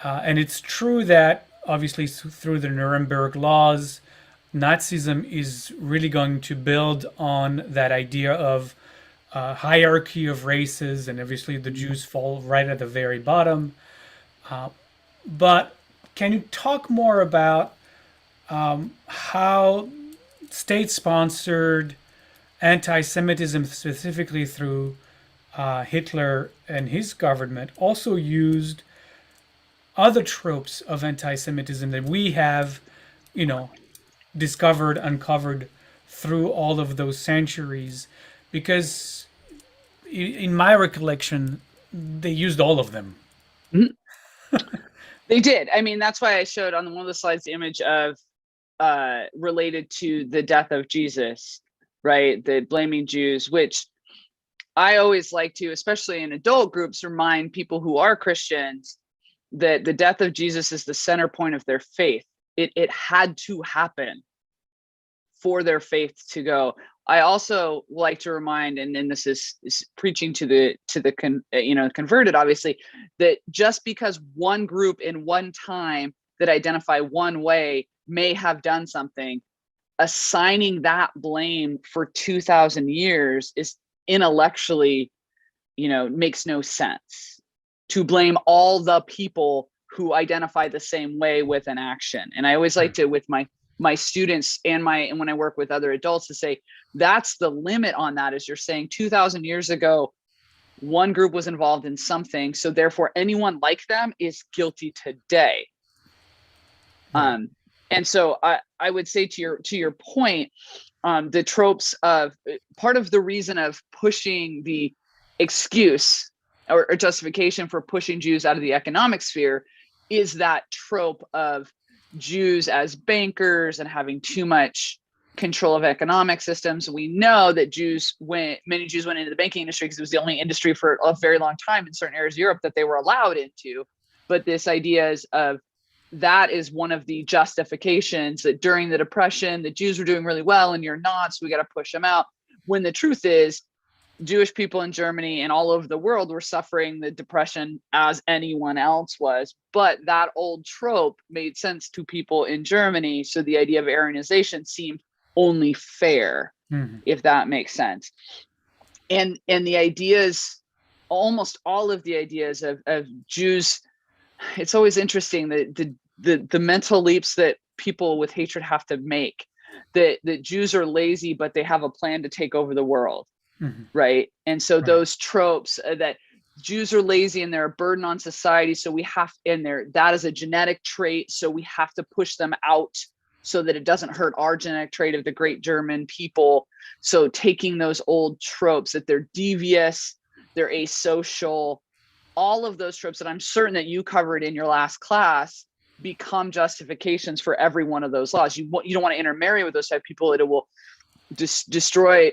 and it's true that obviously through the Nuremberg laws, Nazism is really going to build on that idea of hierarchy of races, and obviously the Jews fall right at the very bottom. But can you talk more about how state-sponsored anti-Semitism, specifically through Hitler and his government, also used other tropes of anti-Semitism that we have, discovered, uncovered through all of those centuries? Because in my recollection, they used all of them. Mm-hmm. They did. I mean, that's why I showed on one of the slides the image of related to the death of Jesus, right? The blaming Jews, which I always like to, especially in adult groups, remind people who are Christians that the death of Jesus is the center point of their faith. It had to happen for their faith to go. I also like to remind, and then this is preaching to the converted, obviously, that just because one group in one time that identify one way may have done something, assigning that blame for 2,000 years is intellectually makes no sense to blame all the people who identify the same way with an action. And I always like to, with my students and when I work with other adults, to say that's the limit on that. Is you're saying 2,000 years ago, one group was involved in something, so therefore anyone like them is guilty today. And so I would say to your point, the tropes of part of the reason of pushing the excuse or justification for pushing Jews out of the economic sphere is that trope of Jews as bankers and having too much control of economic systems. We know that many Jews went into the banking industry because it was the only industry for a very long time in certain areas of Europe that they were allowed into. But this idea that is one of the justifications that during the Depression, the Jews were doing really well and you're not, so we got to push them out. When the truth is, Jewish people in Germany and all over the world were suffering the Depression as anyone else was. But that old trope made sense to people in Germany. So the idea of Aryanization seemed only fair, if that makes sense. And the ideas, almost all of the ideas of Jews, it's always interesting that the mental leaps that people with hatred have to make, that Jews are lazy, but they have a plan to take over the world. Right. And so those tropes that Jews are lazy and they're a burden on society. So that is a genetic trait. So we have to push them out so that it doesn't hurt our genetic trait of the great German people. So taking those old tropes that they're devious, they're asocial, all of those tropes that I'm certain that you covered in your last class become justifications for every one of those laws. You don't want to intermarry with those type of people. It will destroy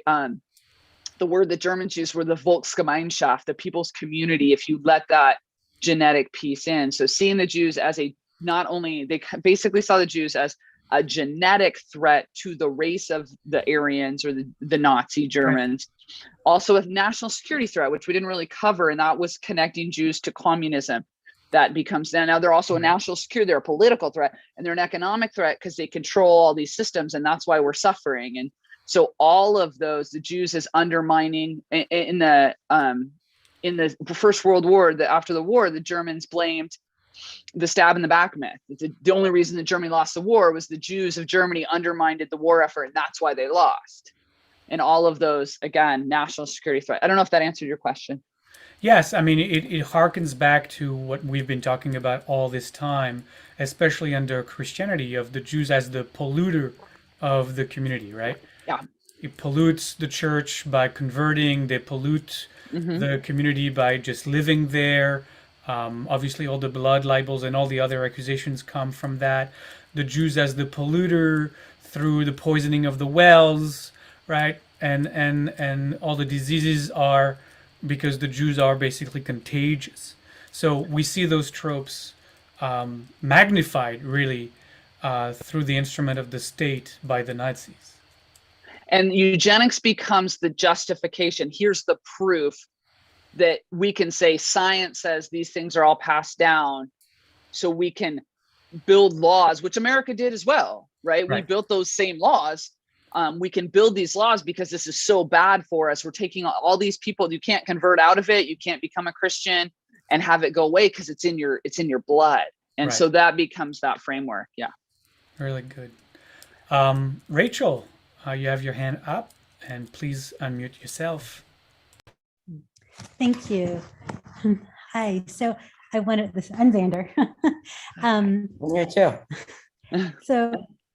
the word that Germans use were the Volksgemeinschaft, the people's community, if you let that genetic piece in. So seeing the Jews as they basically saw the Jews as a genetic threat to the race of the Aryans or the Nazi Germans, also a national security threat, which we didn't really cover, and that was connecting Jews to communism. That becomes now they're also a national security, they're a political threat, and they're an economic threat because they control all these systems, and that's why we're suffering. And so all of those, the Jews is undermining in the First World War, after the war, the Germans blamed the stab in the back myth. The only reason that Germany lost the war was the Jews of Germany undermined the war effort, and that's why they lost. And all of those, again, national security threat. I don't know if that answered your question. Yes, I mean, it harkens back to what we've been talking about all this time, especially under Christianity, of the Jews as the polluter of the community, right? Yeah. It pollutes the church by converting, they pollute the community by just living there. Obviously, all the blood libels and all the other accusations come from that. The Jews as the polluter through the poisoning of the wells, right? And all the diseases are because the Jews are basically contagious. So we see those tropes magnified, really, through the instrument of the state by the Nazis. And eugenics becomes the justification. Here's the proof that we can say science says these things are all passed down, so we can build laws, which America did as well, right? We built those same laws. We can build these laws because this is so bad for us. We're taking all these people. You can't convert out of it. You can't become a Christian and have it go away because it's in your blood. And so that becomes that framework. Yeah. Really good. Rachel, you have your hand up, and please unmute yourself. Thank you. Hi. So I wanted this. I'm Xander. Me too. So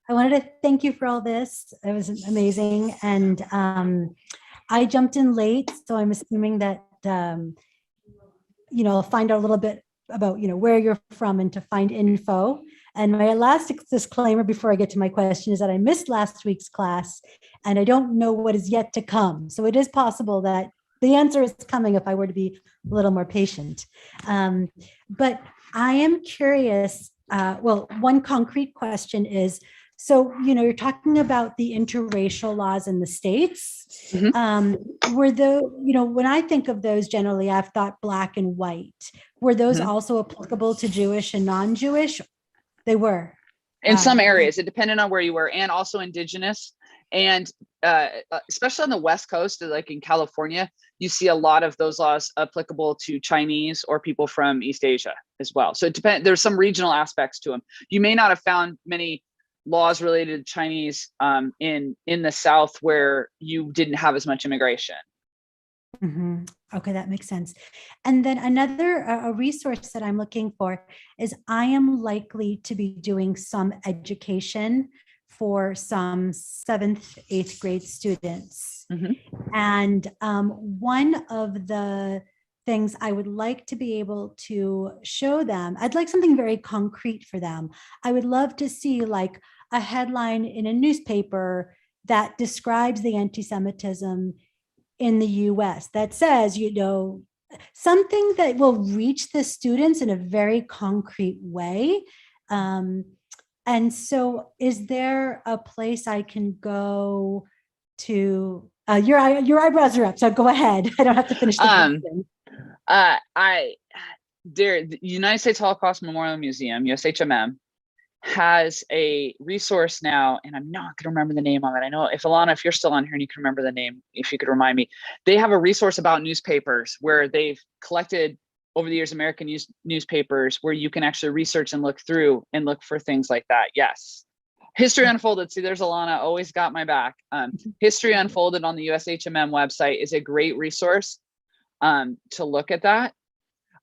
I wanted to thank you for all this. It was amazing, and I jumped in late, so I'm assuming that I'll find out a little bit about where you're from and to find info. And my last disclaimer before I get to my question is that I missed last week's class, and I don't know what is yet to come. So it is possible that the answer is coming if I were to be a little more patient. But I am curious, one concrete question is, so, you're talking about the interracial laws in the States. Were when I think of those, generally, I've thought black and white. Were those also applicable to Jewish and non-Jewish? They were. In some areas, it depended on where you were, and also indigenous. And especially on the West Coast, like in California, you see a lot of those laws applicable to Chinese or people from East Asia as well. So it depends. There's some regional aspects to them. You may not have found many laws related to Chinese in the South where you didn't have as much immigration. Mm-hmm. Okay, that makes sense. And then another a resource that I'm looking for is I am likely to be doing some education for some 7th, 8th grade students. Mm-hmm. And one of the things I would like to be able to show them, I'd like something very concrete for them. I would love to see like a headline in a newspaper that describes the anti-Semitism in the US that says, you know, something that will reach the students in a very concrete way. And so is there a place I can go to? Your eyebrows are up, so go ahead. I don't have to finish the question. The United States Holocaust Memorial Museum, USHMM, has a resource now, and I'm not going to remember the name of it. I know if Alana, if you're still on here and you can remember the name, if you could remind me, they have a resource about newspapers where they've collected over the years American newspapers where you can actually research and look through and look for things like that. Yes. History Unfolded. See, there's Alana, always got my back. History Unfolded on the USHMM website is a great resource to look at that.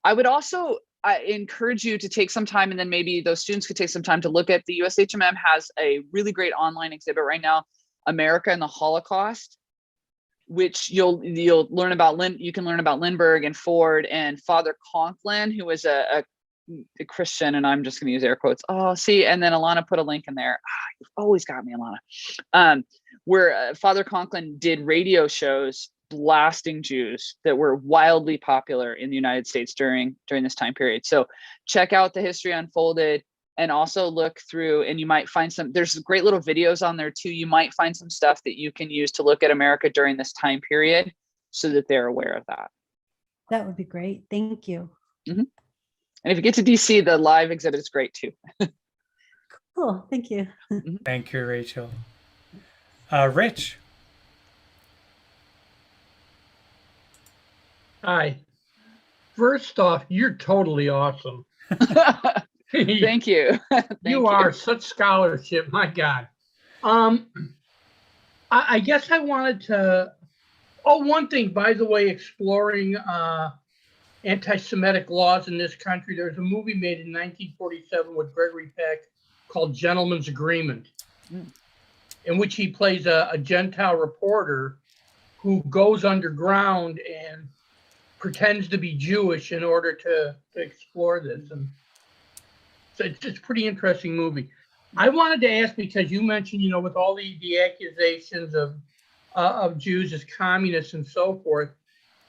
I would also encourage you to take some time, and then maybe those students could take some time to look at the USHMM has a really great online exhibit right now, America and the Holocaust, which you'll learn about. You can learn about Lindbergh and Ford and Father Conklin, who was a Christian, and I'm just going to use air quotes. Oh, see, and then Alana put a link in there. You've always got me, Alana. Where Father Conklin did radio shows blasting Jews that were wildly popular in the United States during this time period. So check out the History Unfolded, and also look through, and you might find there's great little videos on there too. You might find some stuff that you can use to look at America during this time period so that they're aware of that. That would be great. Thank you. Mm-hmm. And if you get to DC, the live exhibit is great too. Cool. Thank you. Thank you, Rachel. Rich. Hi. First off, you're totally awesome. Thank you. You are such scholarship, my God. I guess I wanted to, one thing, by the way, exploring anti-Semitic laws in this country. There's a movie made in 1947 with Gregory Peck called Gentleman's Agreement, in which he plays a Gentile reporter who goes underground and pretends to be Jewish in order to explore this. And so it's a pretty interesting movie. I wanted to ask, because you mentioned, you know, with all the accusations of Jews as communists and so forth,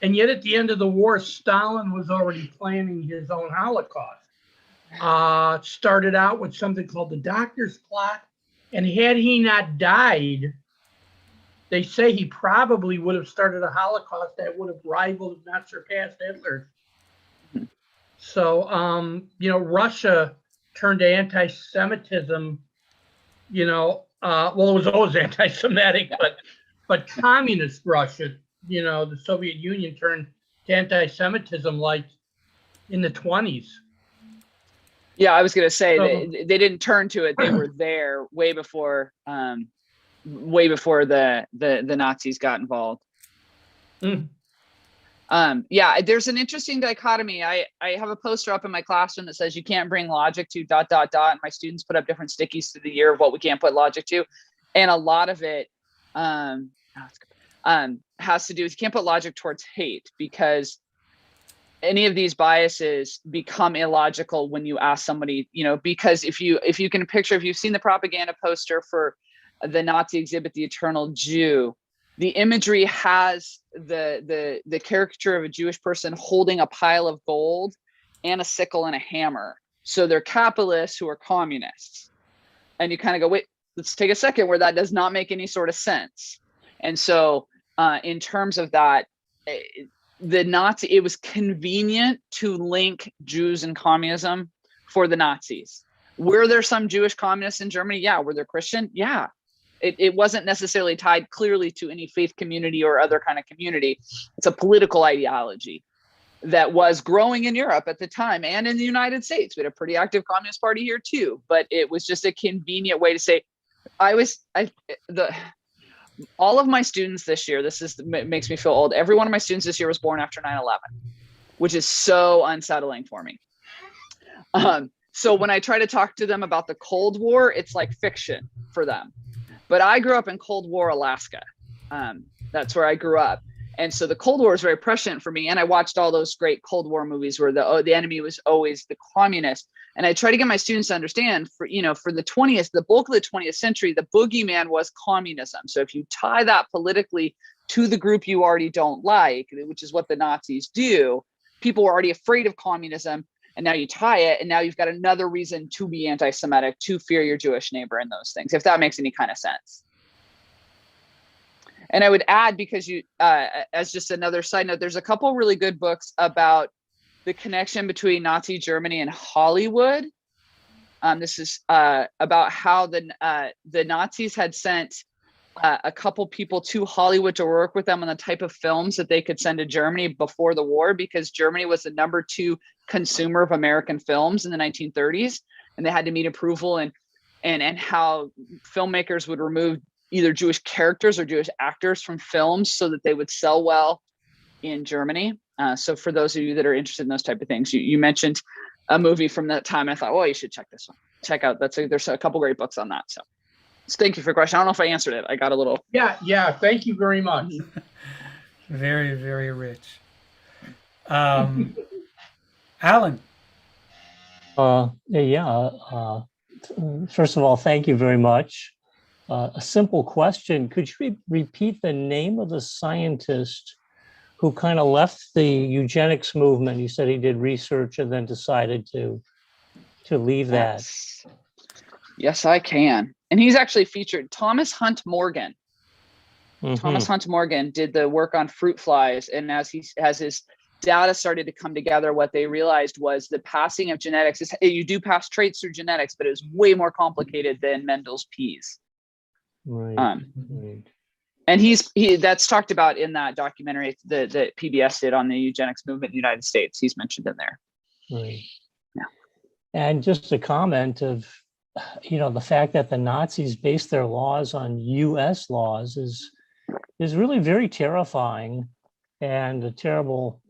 and yet at the end of the war, Stalin was already planning his own Holocaust. Started out with something called the Doctor's Plot, and had he not died, they say he probably would have started a Holocaust that would have rivaled, if not surpassed, Hitler. So, you know, Russia turned to anti-Semitism, you know, well, it was always anti-Semitic, but communist Russia, you know, the Soviet Union turned to anti-Semitism like in the 20s. Yeah, I was going to say they didn't turn to it. They were there way before the Nazis got involved. Yeah, there's an interesting dichotomy. I have a poster up in my classroom that says you can't bring logic to ... and my students put up different stickies through the year of what we can't put logic to, and a lot of it has to do with you can't put logic towards hate, because any of these biases become illogical when you ask somebody, you know, because if you can picture, if you've seen the propaganda poster for the Nazi exhibit, The Eternal Jew, the imagery has the caricature of a Jewish person holding a pile of gold and a sickle and a hammer. So they're capitalists who are communists. And you kind of go, wait, let's take a second, where that does not make any sort of sense. And so in terms of that, it was convenient to link Jews and communism for the Nazis. Were there some Jewish communists in Germany? Yeah. Were there Christian? Yeah. It wasn't necessarily tied clearly to any faith community or other kind of community. It's a political ideology that was growing in Europe at the time and in the United States. We had a pretty active Communist Party here too, but it was just a convenient way to say, all of my students this year, makes me feel old. Every one of my students this year was born after 9/11, which is so unsettling for me. So when I try to talk to them about the Cold War, it's like fiction for them. But I grew up in Cold War, Alaska. That's where I grew up. And so the Cold War is very prescient for me. And I watched all those great Cold War movies where the enemy was always the communist. And I try to get my students to understand for the bulk of the 20th century, the boogeyman was communism. So if you tie that politically to the group you already don't like, which is what the Nazis do, people were already afraid of communism. And now you tie it, and now you've got another reason to be anti-Semitic, to fear your Jewish neighbor and those things, if that makes any kind of sense. And I would add, because as just another side note, there's a couple really good books about the connection between Nazi Germany and Hollywood. This is about how the Nazis had sent a couple people to Hollywood to work with them on the type of films that they could send to Germany before the war, because Germany was the #2 consumer of American films in the 1930s, and they had to meet approval, and how filmmakers would remove either Jewish characters or Jewish actors from films so that they would sell well in Germany. So for those of you that are interested in those type of things, you mentioned a movie from that time. I thought, well, you should check this one. Check out there's a couple great books on that. So thank you for your question. I don't know if I answered it. I got a little. Yeah. Thank you very much. Very, very rich. Alan. First of all, thank you very much. A simple question. Could you repeat the name of the scientist who kind of left the eugenics movement? You said he did research and then decided to leave that. Yes, I can. And he's actually featured. Thomas Hunt Morgan. Mm-hmm. Thomas Hunt Morgan did the work on fruit flies. And as his data started to come together, what they realized was the passing of genetics. You do pass traits through genetics, but it was way more complicated than Mendel's peas. Right. Right. And that's talked about in that documentary that PBS did on the eugenics movement in the United States. He's mentioned in there. Right. Yeah. And just a comment of, the fact that the Nazis based their laws on US laws is really very terrifying, and a terrible,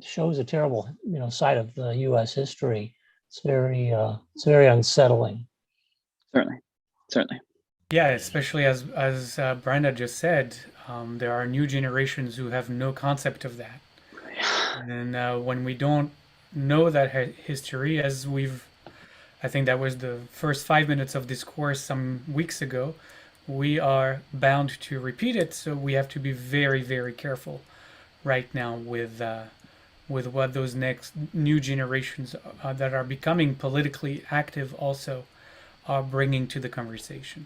shows a terrible, side of the US history. It's very unsettling. Certainly. Yeah, especially as Branda just said, there are new generations who have no concept of that. And when we don't know that history, I think that was the first 5 minutes of this course some weeks ago, we are bound to repeat it. So we have to be very, very careful right now with what those next new generations that are becoming politically active also are bringing to the conversation.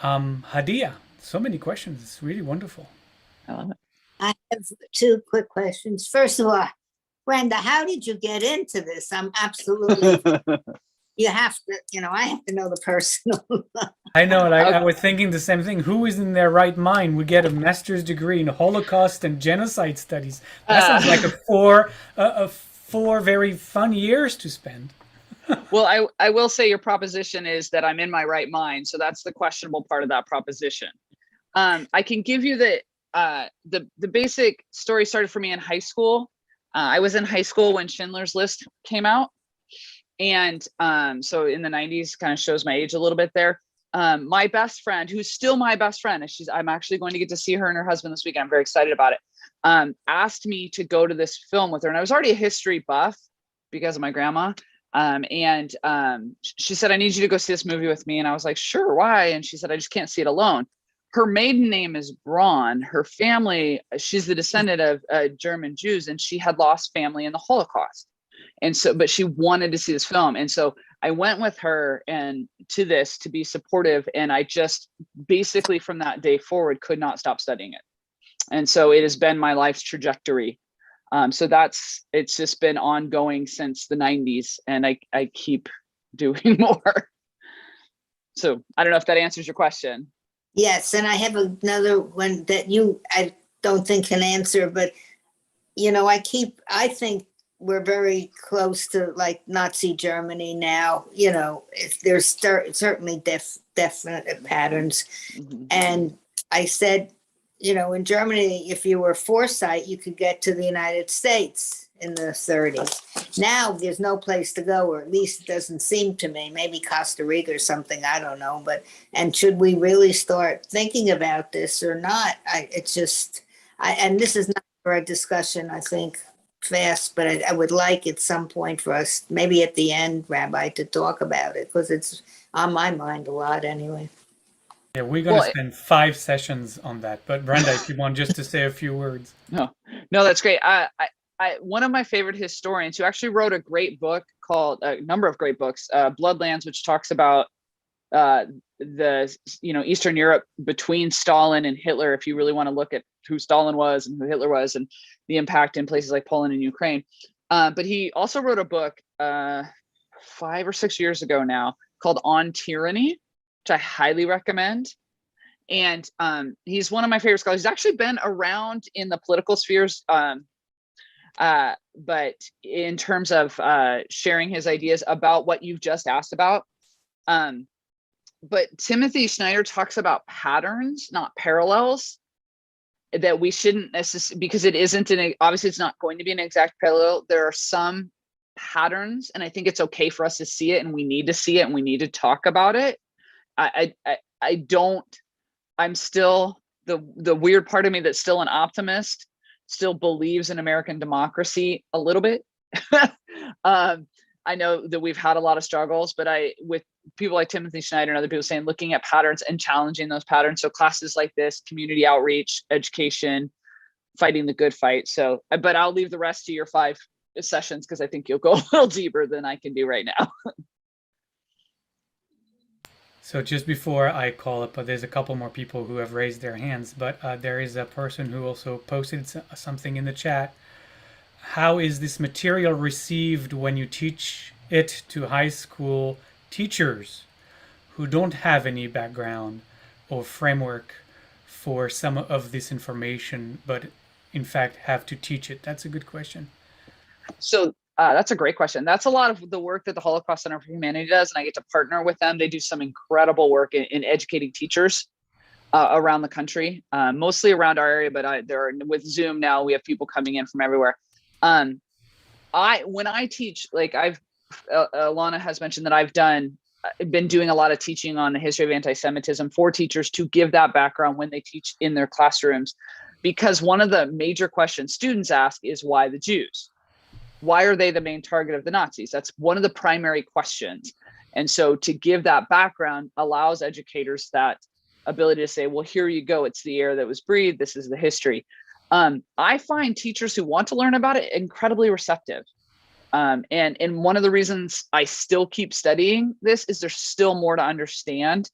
Hadia, so many questions. It's really wonderful. I love it. I have 2 quick questions. First of all, Brenda, how did you get into this? I'm absolutely, you have to, I have to know the person. I know, I was thinking the same thing. Who is in their right mind would get a master's degree in Holocaust and Genocide Studies? That sounds like a 4 very fun years to spend. Well, I will say your proposition is that I'm in my right mind. So that's the questionable part of that proposition. I can give you the basic story. Started for me in high school. I was in high school when Schindler's List came out. And so in the 90s, kind of shows my age a little bit there. My best friend, who's still my best friend, I'm actually going to get to see her and her husband this weekend. I'm very excited about it. Asked me to go to this film with her. And I was already a history buff because of my grandma. She said, I need you to go see this movie with me. And I was like, sure, why? And she said, I just can't see it alone. Her maiden name is Braun. Her family, she's the descendant of German Jews, and she had lost family in the Holocaust. And so, but she wanted to see this film. And so I went with her to be supportive. And I just basically from that day forward could not stop studying it. And so it has been my life's trajectory. So it's just been ongoing since the 90s, and I keep doing more. So I don't know if that answers your question. Yes, and I have another one that I don't think can answer, but I think we're very close to like Nazi Germany now. There's certainly definite patterns. Mhm. And I said, in Germany, if you were foresight, you could get to the United States in the 30s. Now there's no place to go, or at least it doesn't seem to me. Maybe Costa Rica or something, I don't know. And should we really start thinking about this or not? And this is not for a discussion, I think, fast, but I would like at some point for us, maybe at the end, Rabbi, to talk about it, because it's on my mind a lot anyway. Yeah, we're going to spend 5 sessions on that. But Brenda, if you want just to say a few words. No, that's great. One of my favorite historians who actually wrote a great book called a number of great books, Bloodlands, which talks about the Eastern Europe between Stalin and Hitler. If you really want to look at who Stalin was and who Hitler was, and the impact in places like Poland and Ukraine. But he also wrote a book 5 or 6 years ago now called On Tyranny, which I highly recommend. And he's one of my favorite scholars. He's actually been around in the political spheres, but in terms of sharing his ideas about what you've just asked about. But Timothy Snyder talks about patterns, not parallels, that we shouldn't necessarily, because it isn't obviously it's not going to be an exact parallel. There are some patterns, and I think it's okay for us to see it, and we need to see it, and we need to talk about it. I'm still the weird part of me that's still an optimist, still believes in American democracy a little bit. I know that we've had a lot of struggles, but with people like Timothy Snyder and other people saying, looking at patterns and challenging those patterns. So classes like this, community outreach, education, fighting the good fight. So, but I'll leave the rest to your 5 sessions, because I think you'll go a little deeper than I can do right now. So just before I call up, there's a couple more people who have raised their hands, but there is a person who also posted something in the chat. How is this material received when you teach it to high school teachers who don't have any background or framework for some of this information, but in fact have to teach it? That's a good question. So that's a great question. That's a lot of the work that the Holocaust Center for Humanity does, and I get to partner with them. They do some incredible work in educating teachers around the country, mostly around our area, but with Zoom now, we have people coming in from everywhere. When I teach, like Alana has mentioned that I've been doing a lot of teaching on the history of anti-Semitism for teachers to give that background when they teach in their classrooms, because one of the major questions students ask is, why the Jews? Why are they the main target of the Nazis? That's one of the primary questions. And so to give that background allows educators that ability to say, well, here you go. It's the air that was breathed. This is the history. I find teachers who want to learn about it incredibly receptive. And one of the reasons I still keep studying this is there's still more to understand.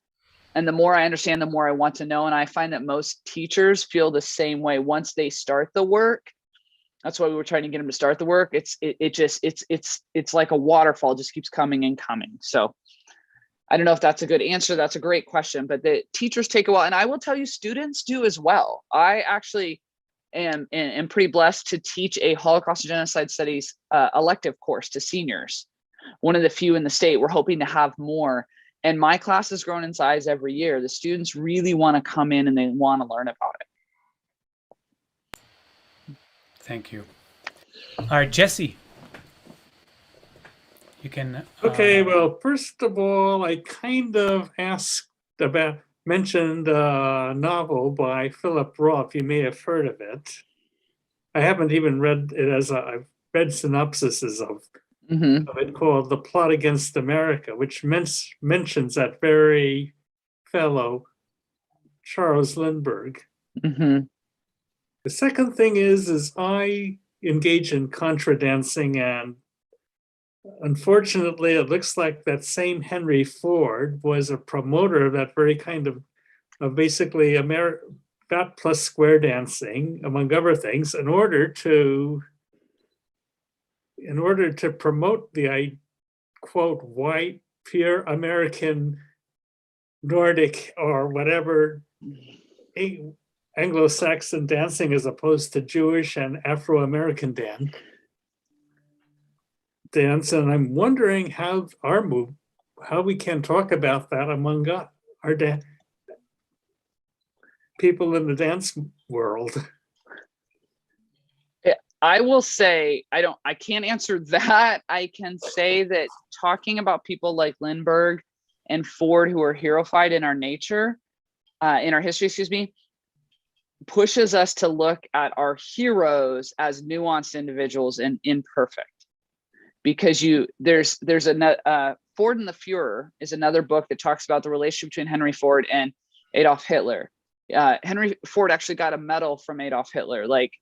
And the more I understand, the more I want to know. And I find that most teachers feel the same way once they start the work. That's why we were trying to get them to start the work. It's like a waterfall, just keeps coming and coming. So I don't know if that's a good answer. That's a great question, but the teachers take a while. And I will tell you, students do as well. I actually am pretty blessed to teach a Holocaust and Genocide Studies elective course to seniors. One of the few in the state. We're hoping to have more. And my class has grown in size every year. The students really want to come in and they want to learn about it. Thank you. All right, Jesse. You can. Okay, well, first of all, I kind of mentioned a novel by Philip Roth. You may have heard of it. I haven't even read it I've read synopsises of it, called The Plot Against America, which mentions that very fellow, Charles Lindbergh. The second thing is I engage in contra dancing, and unfortunately, it looks like that same Henry Ford was a promoter of that very kind of basically fat plus square dancing, among other things, in order to promote the, I quote, white, pure American Nordic or whatever Anglo-Saxon dancing as opposed to Jewish and Afro-American dance. And I'm wondering how we can talk about that among our people in the dance world. I will say, I can't answer that. I can say that talking about people like Lindbergh and Ford, who are heroified in our history, pushes us to look at our heroes as nuanced individuals and imperfect. Because there's another, Ford and the Fuhrer is another book that talks about the relationship between Henry Ford and Adolf Hitler. Henry Ford actually got a medal from Adolf Hitler. Like,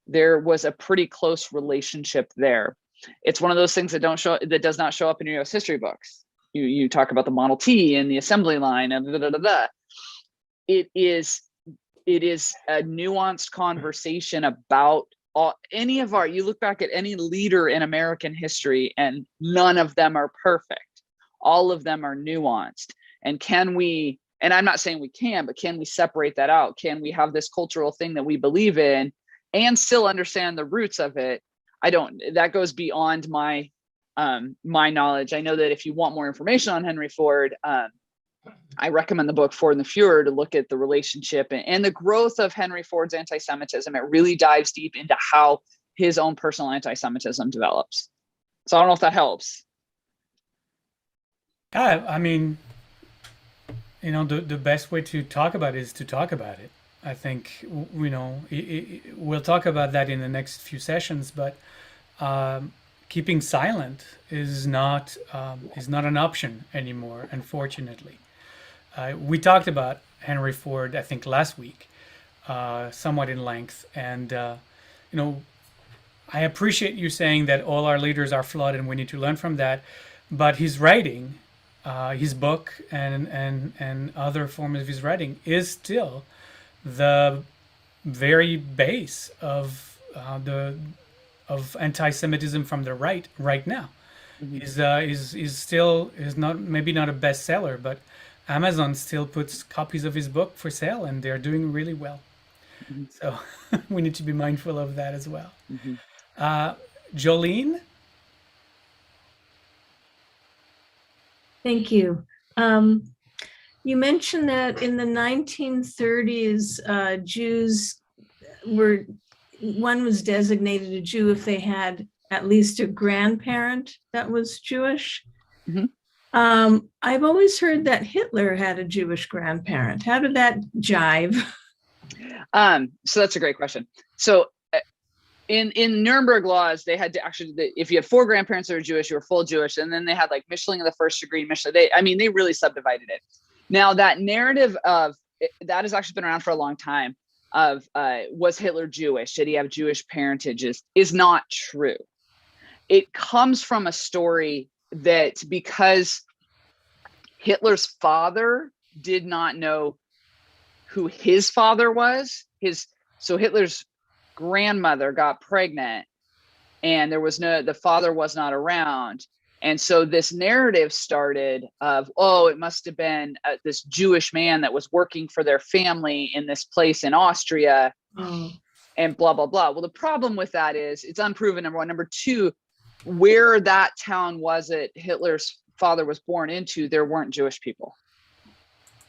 there was a pretty close relationship there. It's one of those things that does not show up in your US history books. You talk about the Model T and the assembly line and It is a nuanced conversation about you look back at any leader in American history and none of them are perfect. All of them are nuanced. And and I'm not saying we can, but can we separate that out? Can we have this cultural thing that we believe in and still understand the roots of it? That goes beyond my knowledge. I know that if you want more information on Henry Ford, I recommend the book Ford and the Fuhrer to look at the relationship and the growth of Henry Ford's anti-Semitism. It really dives deep into how his own personal anti-Semitism develops. So I don't know if that helps. I mean, the best way to talk about it is to talk about it. I think, we'll talk about that in the next few sessions, but keeping silent is not an option anymore, unfortunately. We talked about Henry Ford, I think, last week, somewhat in length, and I appreciate you saying that all our leaders are flawed and we need to learn from that, but his writing, his book, and other forms of his writing is still the very base of anti-Semitism from the right now. Mm-hmm. is not, maybe not a bestseller, but Amazon still puts copies of his book for sale and they're doing really well. Mm-hmm. So we need to be mindful of that as well. Mm-hmm. Jolene? Thank you. You mentioned that in the 1930s, Jews one was designated a Jew if they had at least a grandparent that was Jewish. Mm-hmm. I've always heard that Hitler had a Jewish grandparent. How did that jive? So that's a great question. So in Nuremberg laws, they had to actually, if you had 4 grandparents that were Jewish, you were full Jewish. And then they had like Mischling of the first degree, they really subdivided it. Now that narrative that has actually been around for a long time of was Hitler Jewish? Did he have Jewish parentage? Is not true. It comes from a story that because Hitler's father did not know who his father was, so Hitler's grandmother got pregnant and the father was not around. And so this narrative started of, it must have been this Jewish man that was working for their family in this place in Austria, and blah, blah, blah. Well, the problem with that is it's unproven, number one. Number two, where that town was that Hitler's father was born into, there weren't Jewish people.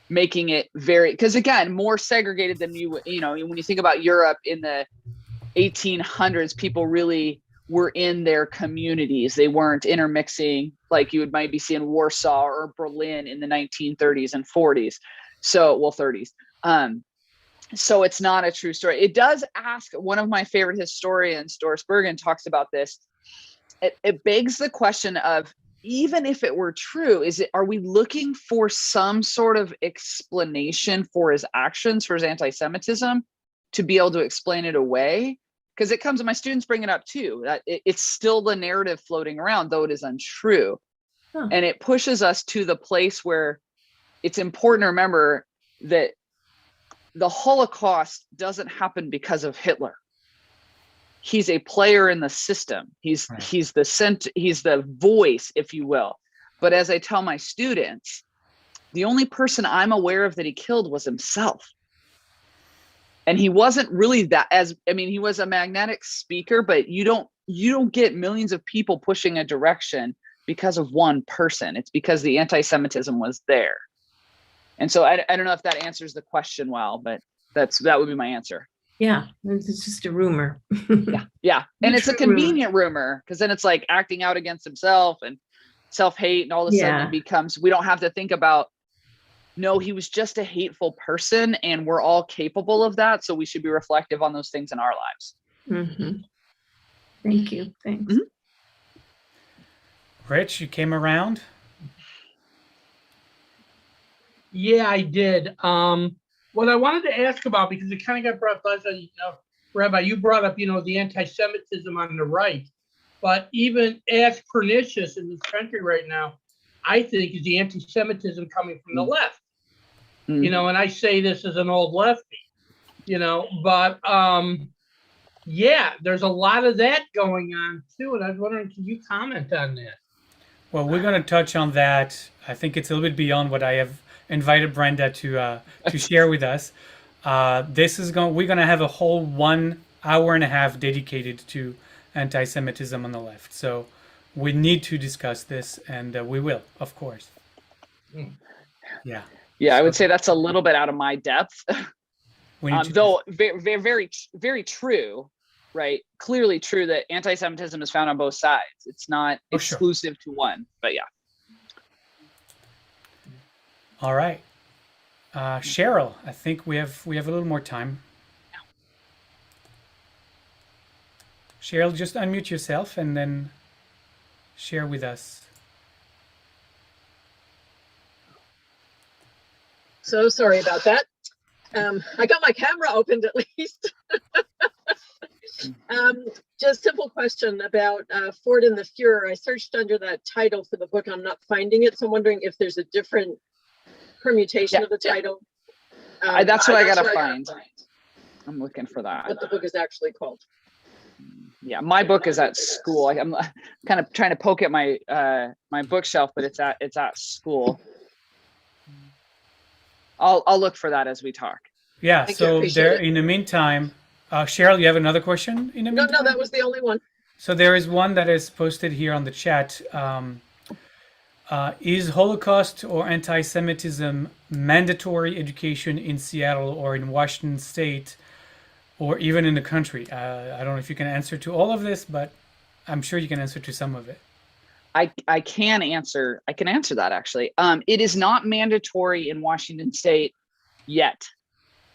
Making it because again, more segregated than when you think about Europe in the 1800s, people really were in their communities. They weren't intermixing like you might be seeing Warsaw or Berlin in the 1930s and 40s. 30s. So it's not a true story. It does ask, one of my favorite historians, Doris Bergen, talks about this. It begs the question of, even if it were true, are we looking for some sort of explanation for his actions, for his anti-Semitism, to be able to explain it away? Because it comes, and my students bring it up too, that it's still the narrative floating around, though it is untrue. Huh. And it pushes us to the place where it's important to remember that the Holocaust doesn't happen because of Hitler. He's a player in the system. He's the voice, if you will. But as I tell my students, the only person I'm aware of that he killed was himself. And he wasn't really he was a magnetic speaker, but you don't get millions of people pushing a direction because of one person. It's because the anti-Semitism was there. And so I don't know if that answers the question well, but that would be my answer. Yeah, it's just a rumor. Yeah. And it's a convenient rumor, because then it's like acting out against himself and self-hate, and all of a sudden it becomes, we don't have to think about, no, he was just a hateful person and we're all capable of that. So we should be reflective on those things in our lives. Mm-hmm. Thank you. Thanks. Mm-hmm. Rich, you came around? Yeah, I did. What I wanted to ask about, because it kind of got brought up, Rabbi, you brought up, the anti-Semitism on the right, but even as pernicious in this country right now, I think, is the anti-Semitism coming from the left. And I say this as an old lefty, but there's a lot of that going on too. And I was wondering, can you comment on that? Well, we're going to touch on that. I think it's a little bit beyond what I have invited Brenda to share with us. We're going to have a whole 1 hour and a half dedicated to anti-Semitism on the left. So we need to discuss this, and we will, of course. Yeah, I would say that's a little bit out of my depth. Though very, very, very true, right? Clearly true that anti-Semitism is found on both sides. It's not exclusive to one, but yeah. All right. Cheryl, I think we have a little more time. Cheryl, just unmute yourself and then share with us. So sorry about that. I got my camera opened at least. Just simple question about Ford and the Fuhrer. I searched under that title for the book. I'm not finding it. So I'm wondering if there's a different permutation of the title. That's what I gotta find. I'm looking for that. What the book is actually called. Yeah, my book is at school. I'm kind of trying to poke at my my bookshelf, but it's at school. I'll look for that as we talk. Yeah. So there, in the meantime, Cheryl, you have another question in the meantime? No, that was the only one. So there is one that is posted here on the chat. Is Holocaust or anti-Semitism mandatory education in Seattle or in Washington State, or even in the country? I don't know if you can answer to all of this, but I'm sure you can answer to some of it. I can answer that actually. It is not mandatory in Washington State yet.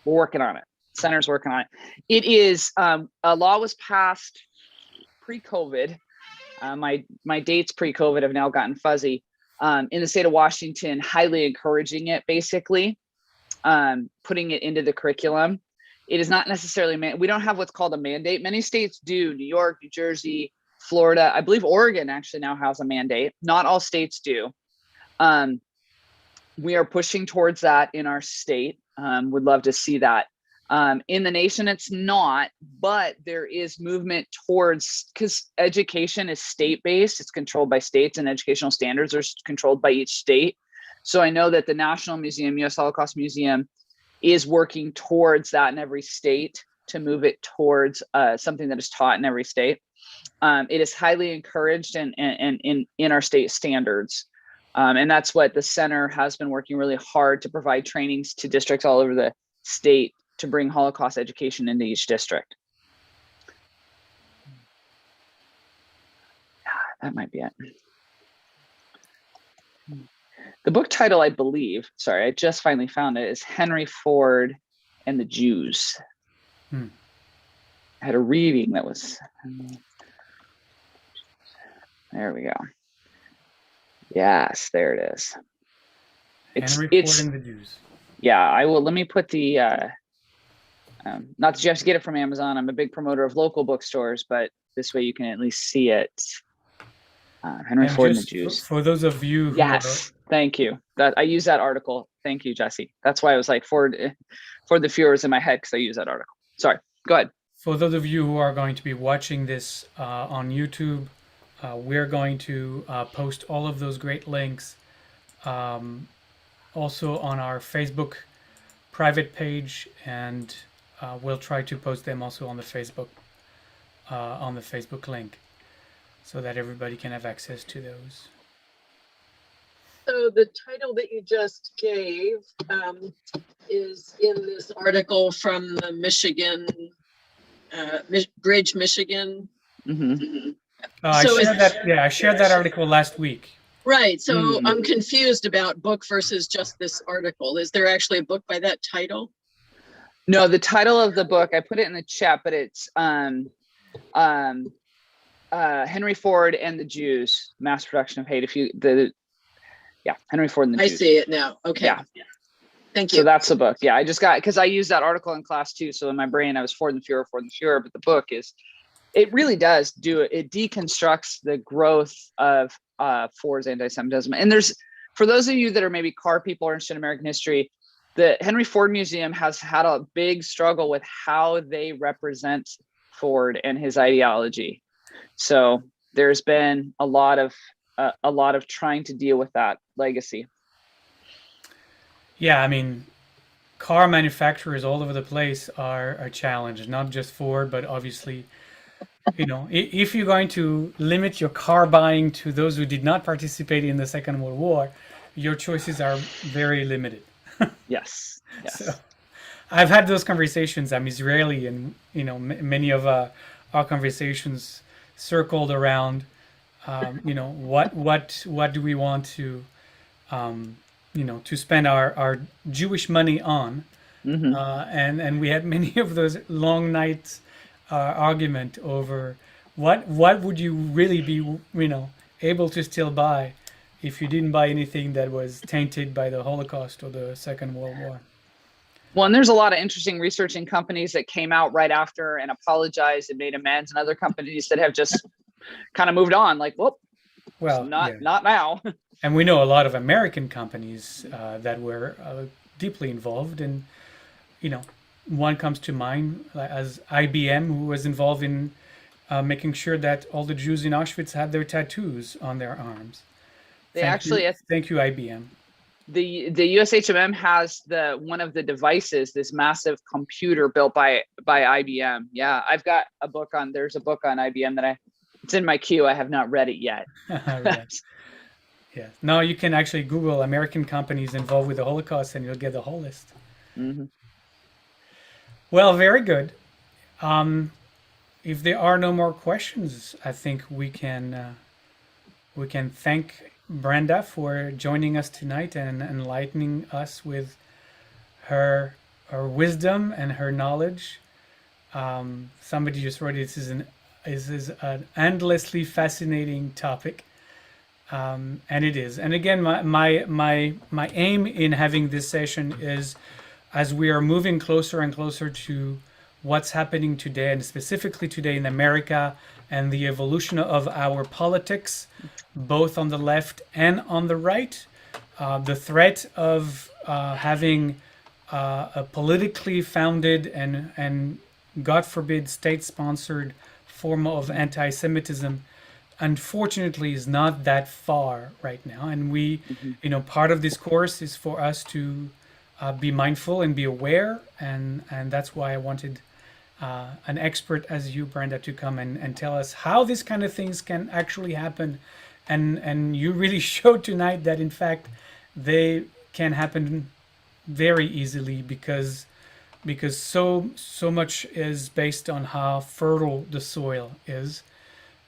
We're working on it. Center's working on it. It is, a law was passed pre-COVID. My dates pre-COVID have now gotten fuzzy. In the state of Washington, highly encouraging it, basically, putting it into the curriculum. It is not necessarily, we don't have what's called a mandate. Many states do, New York, New Jersey, Florida. I believe Oregon actually now has a mandate. Not all states do. We are pushing towards that in our state. Would love to see that. In the nation, it's not, but there is movement towards, because education is state-based, it's controlled by states, and educational standards are controlled by each state. So I know that the National Museum, US Holocaust Museum, is working towards that in every state to move it towards something that is taught in every state. It is highly encouraged in our state standards. And that's what the center has been working really hard to provide trainings to districts all over the state to bring Holocaust education into each district. That might be it. The book title, I believe, sorry, I just finally found it, is Henry Ford and the Jews. I had a reading that was, there we go. Yes, there it is. Henry Ford and the Jews. Yeah, I will. Let me put the, not that you have to get it from Amazon. I'm a big promoter of local bookstores, but this way you can at least see it. Henry Ford and the Jews. For those of you who yes, thank you. That I use that article. Thank you, Jesse. That's why I was like Ford the Fuhrer is in my head, because I use that article. Sorry, go ahead. For those of you who are going to be watching this on YouTube, we're going to post all of those great links, all also on our Facebook private page, and we'll try to post them also on the Facebook link, so that everybody can have access to those. So the title that you just gave is in this article from the Michigan, Bridge, Michigan. Mhm. I So shared that. Yeah, I shared that article last week. Right. So Mm. I'm confused about book versus just this article. Is there actually a book by that title? No, the title of the book, I put it in the chat, but it's Henry Ford and the Jews, Mass Production of Hate. Henry Ford and the Jews. I see it now. Okay. Yeah. Thank you. So that's the book. Yeah, I just got, because I used that article in class too. So in my brain, I was Ford and the Fuhrer, but the book is, it really does do it. It deconstructs the growth of Ford's anti-Semitism. And there's, for those of you that are maybe car people or interested in American history, the Henry Ford Museum has had a big struggle with how they represent Ford and his ideology. So there's been a lot of trying to deal with that legacy. Yeah, I mean, car manufacturers all over the place are a challenge, not just Ford, but obviously, you know, if you're going to limit your car buying to those who did not participate in the Second World War, your choices are very limited. Yes. So I've had those conversations. I'm Israeli, and you know, many of our conversations circled around, you know, what do we want to, you know, to spend our Jewish money on, and we had many of those long nights argument over what would you really be, you know, able to still buy if you didn't buy anything that was tainted by the Holocaust or the Second World War. Well, and there's a lot of interesting researching companies that came out right after and apologized and made amends, and other companies that have just kind of moved on, like, well, not now. And we know a lot of American companies that were deeply involved, and you know, one comes to mind as IBM, who was involved in making sure that all the Jews in Auschwitz had their tattoos on their arms. Thank you, IBM. The USHMM has one of the devices, this massive computer built by IBM. Yeah, I've got a book on. There's a book on IBM that it's in my queue. I have not read it yet. Right. Yeah. No, you can actually Google American companies involved with the Holocaust, and you'll get the whole list. Mm-hmm. Well, very good. If there are no more questions, I think we can thank Branda for joining us tonight and enlightening us with her wisdom and her knowledge. Somebody just wrote, this is an endlessly fascinating topic, and it is. And again, my aim in having this session is, as we are moving closer and closer to what's happening today, and specifically today in America, and the evolution of our politics, both on the left and on the right, the threat of having a politically founded and God forbid state-sponsored form of anti-Semitism, unfortunately, is not that far right now. And we, you know, part of this course is for us to be mindful and be aware, and that's why I wanted an expert as you, Branda, to come and tell us how these kind of things can actually happen. And you really showed tonight that in fact they can happen very easily, because so much is based on how fertile the soil is,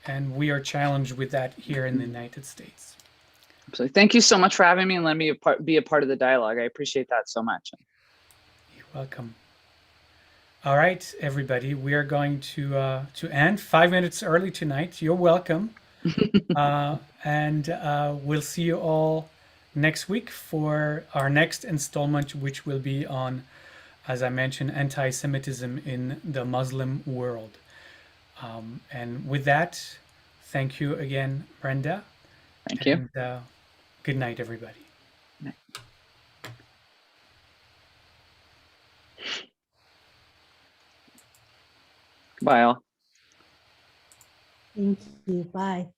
and we are challenged with that here in the United States. Absolutely. Thank you so much for having me and letting me be a part of the dialogue. I appreciate that so much. You're welcome. All right, everybody, we are going to end 5 minutes early tonight. You're welcome. And we'll see you all next week for our next installment, which will be on, as I mentioned, anti-Semitism in the Muslim world. And with that, thank you again, Branda. Thank you. And good night, everybody. Good night. Bye all. Thank you. Bye.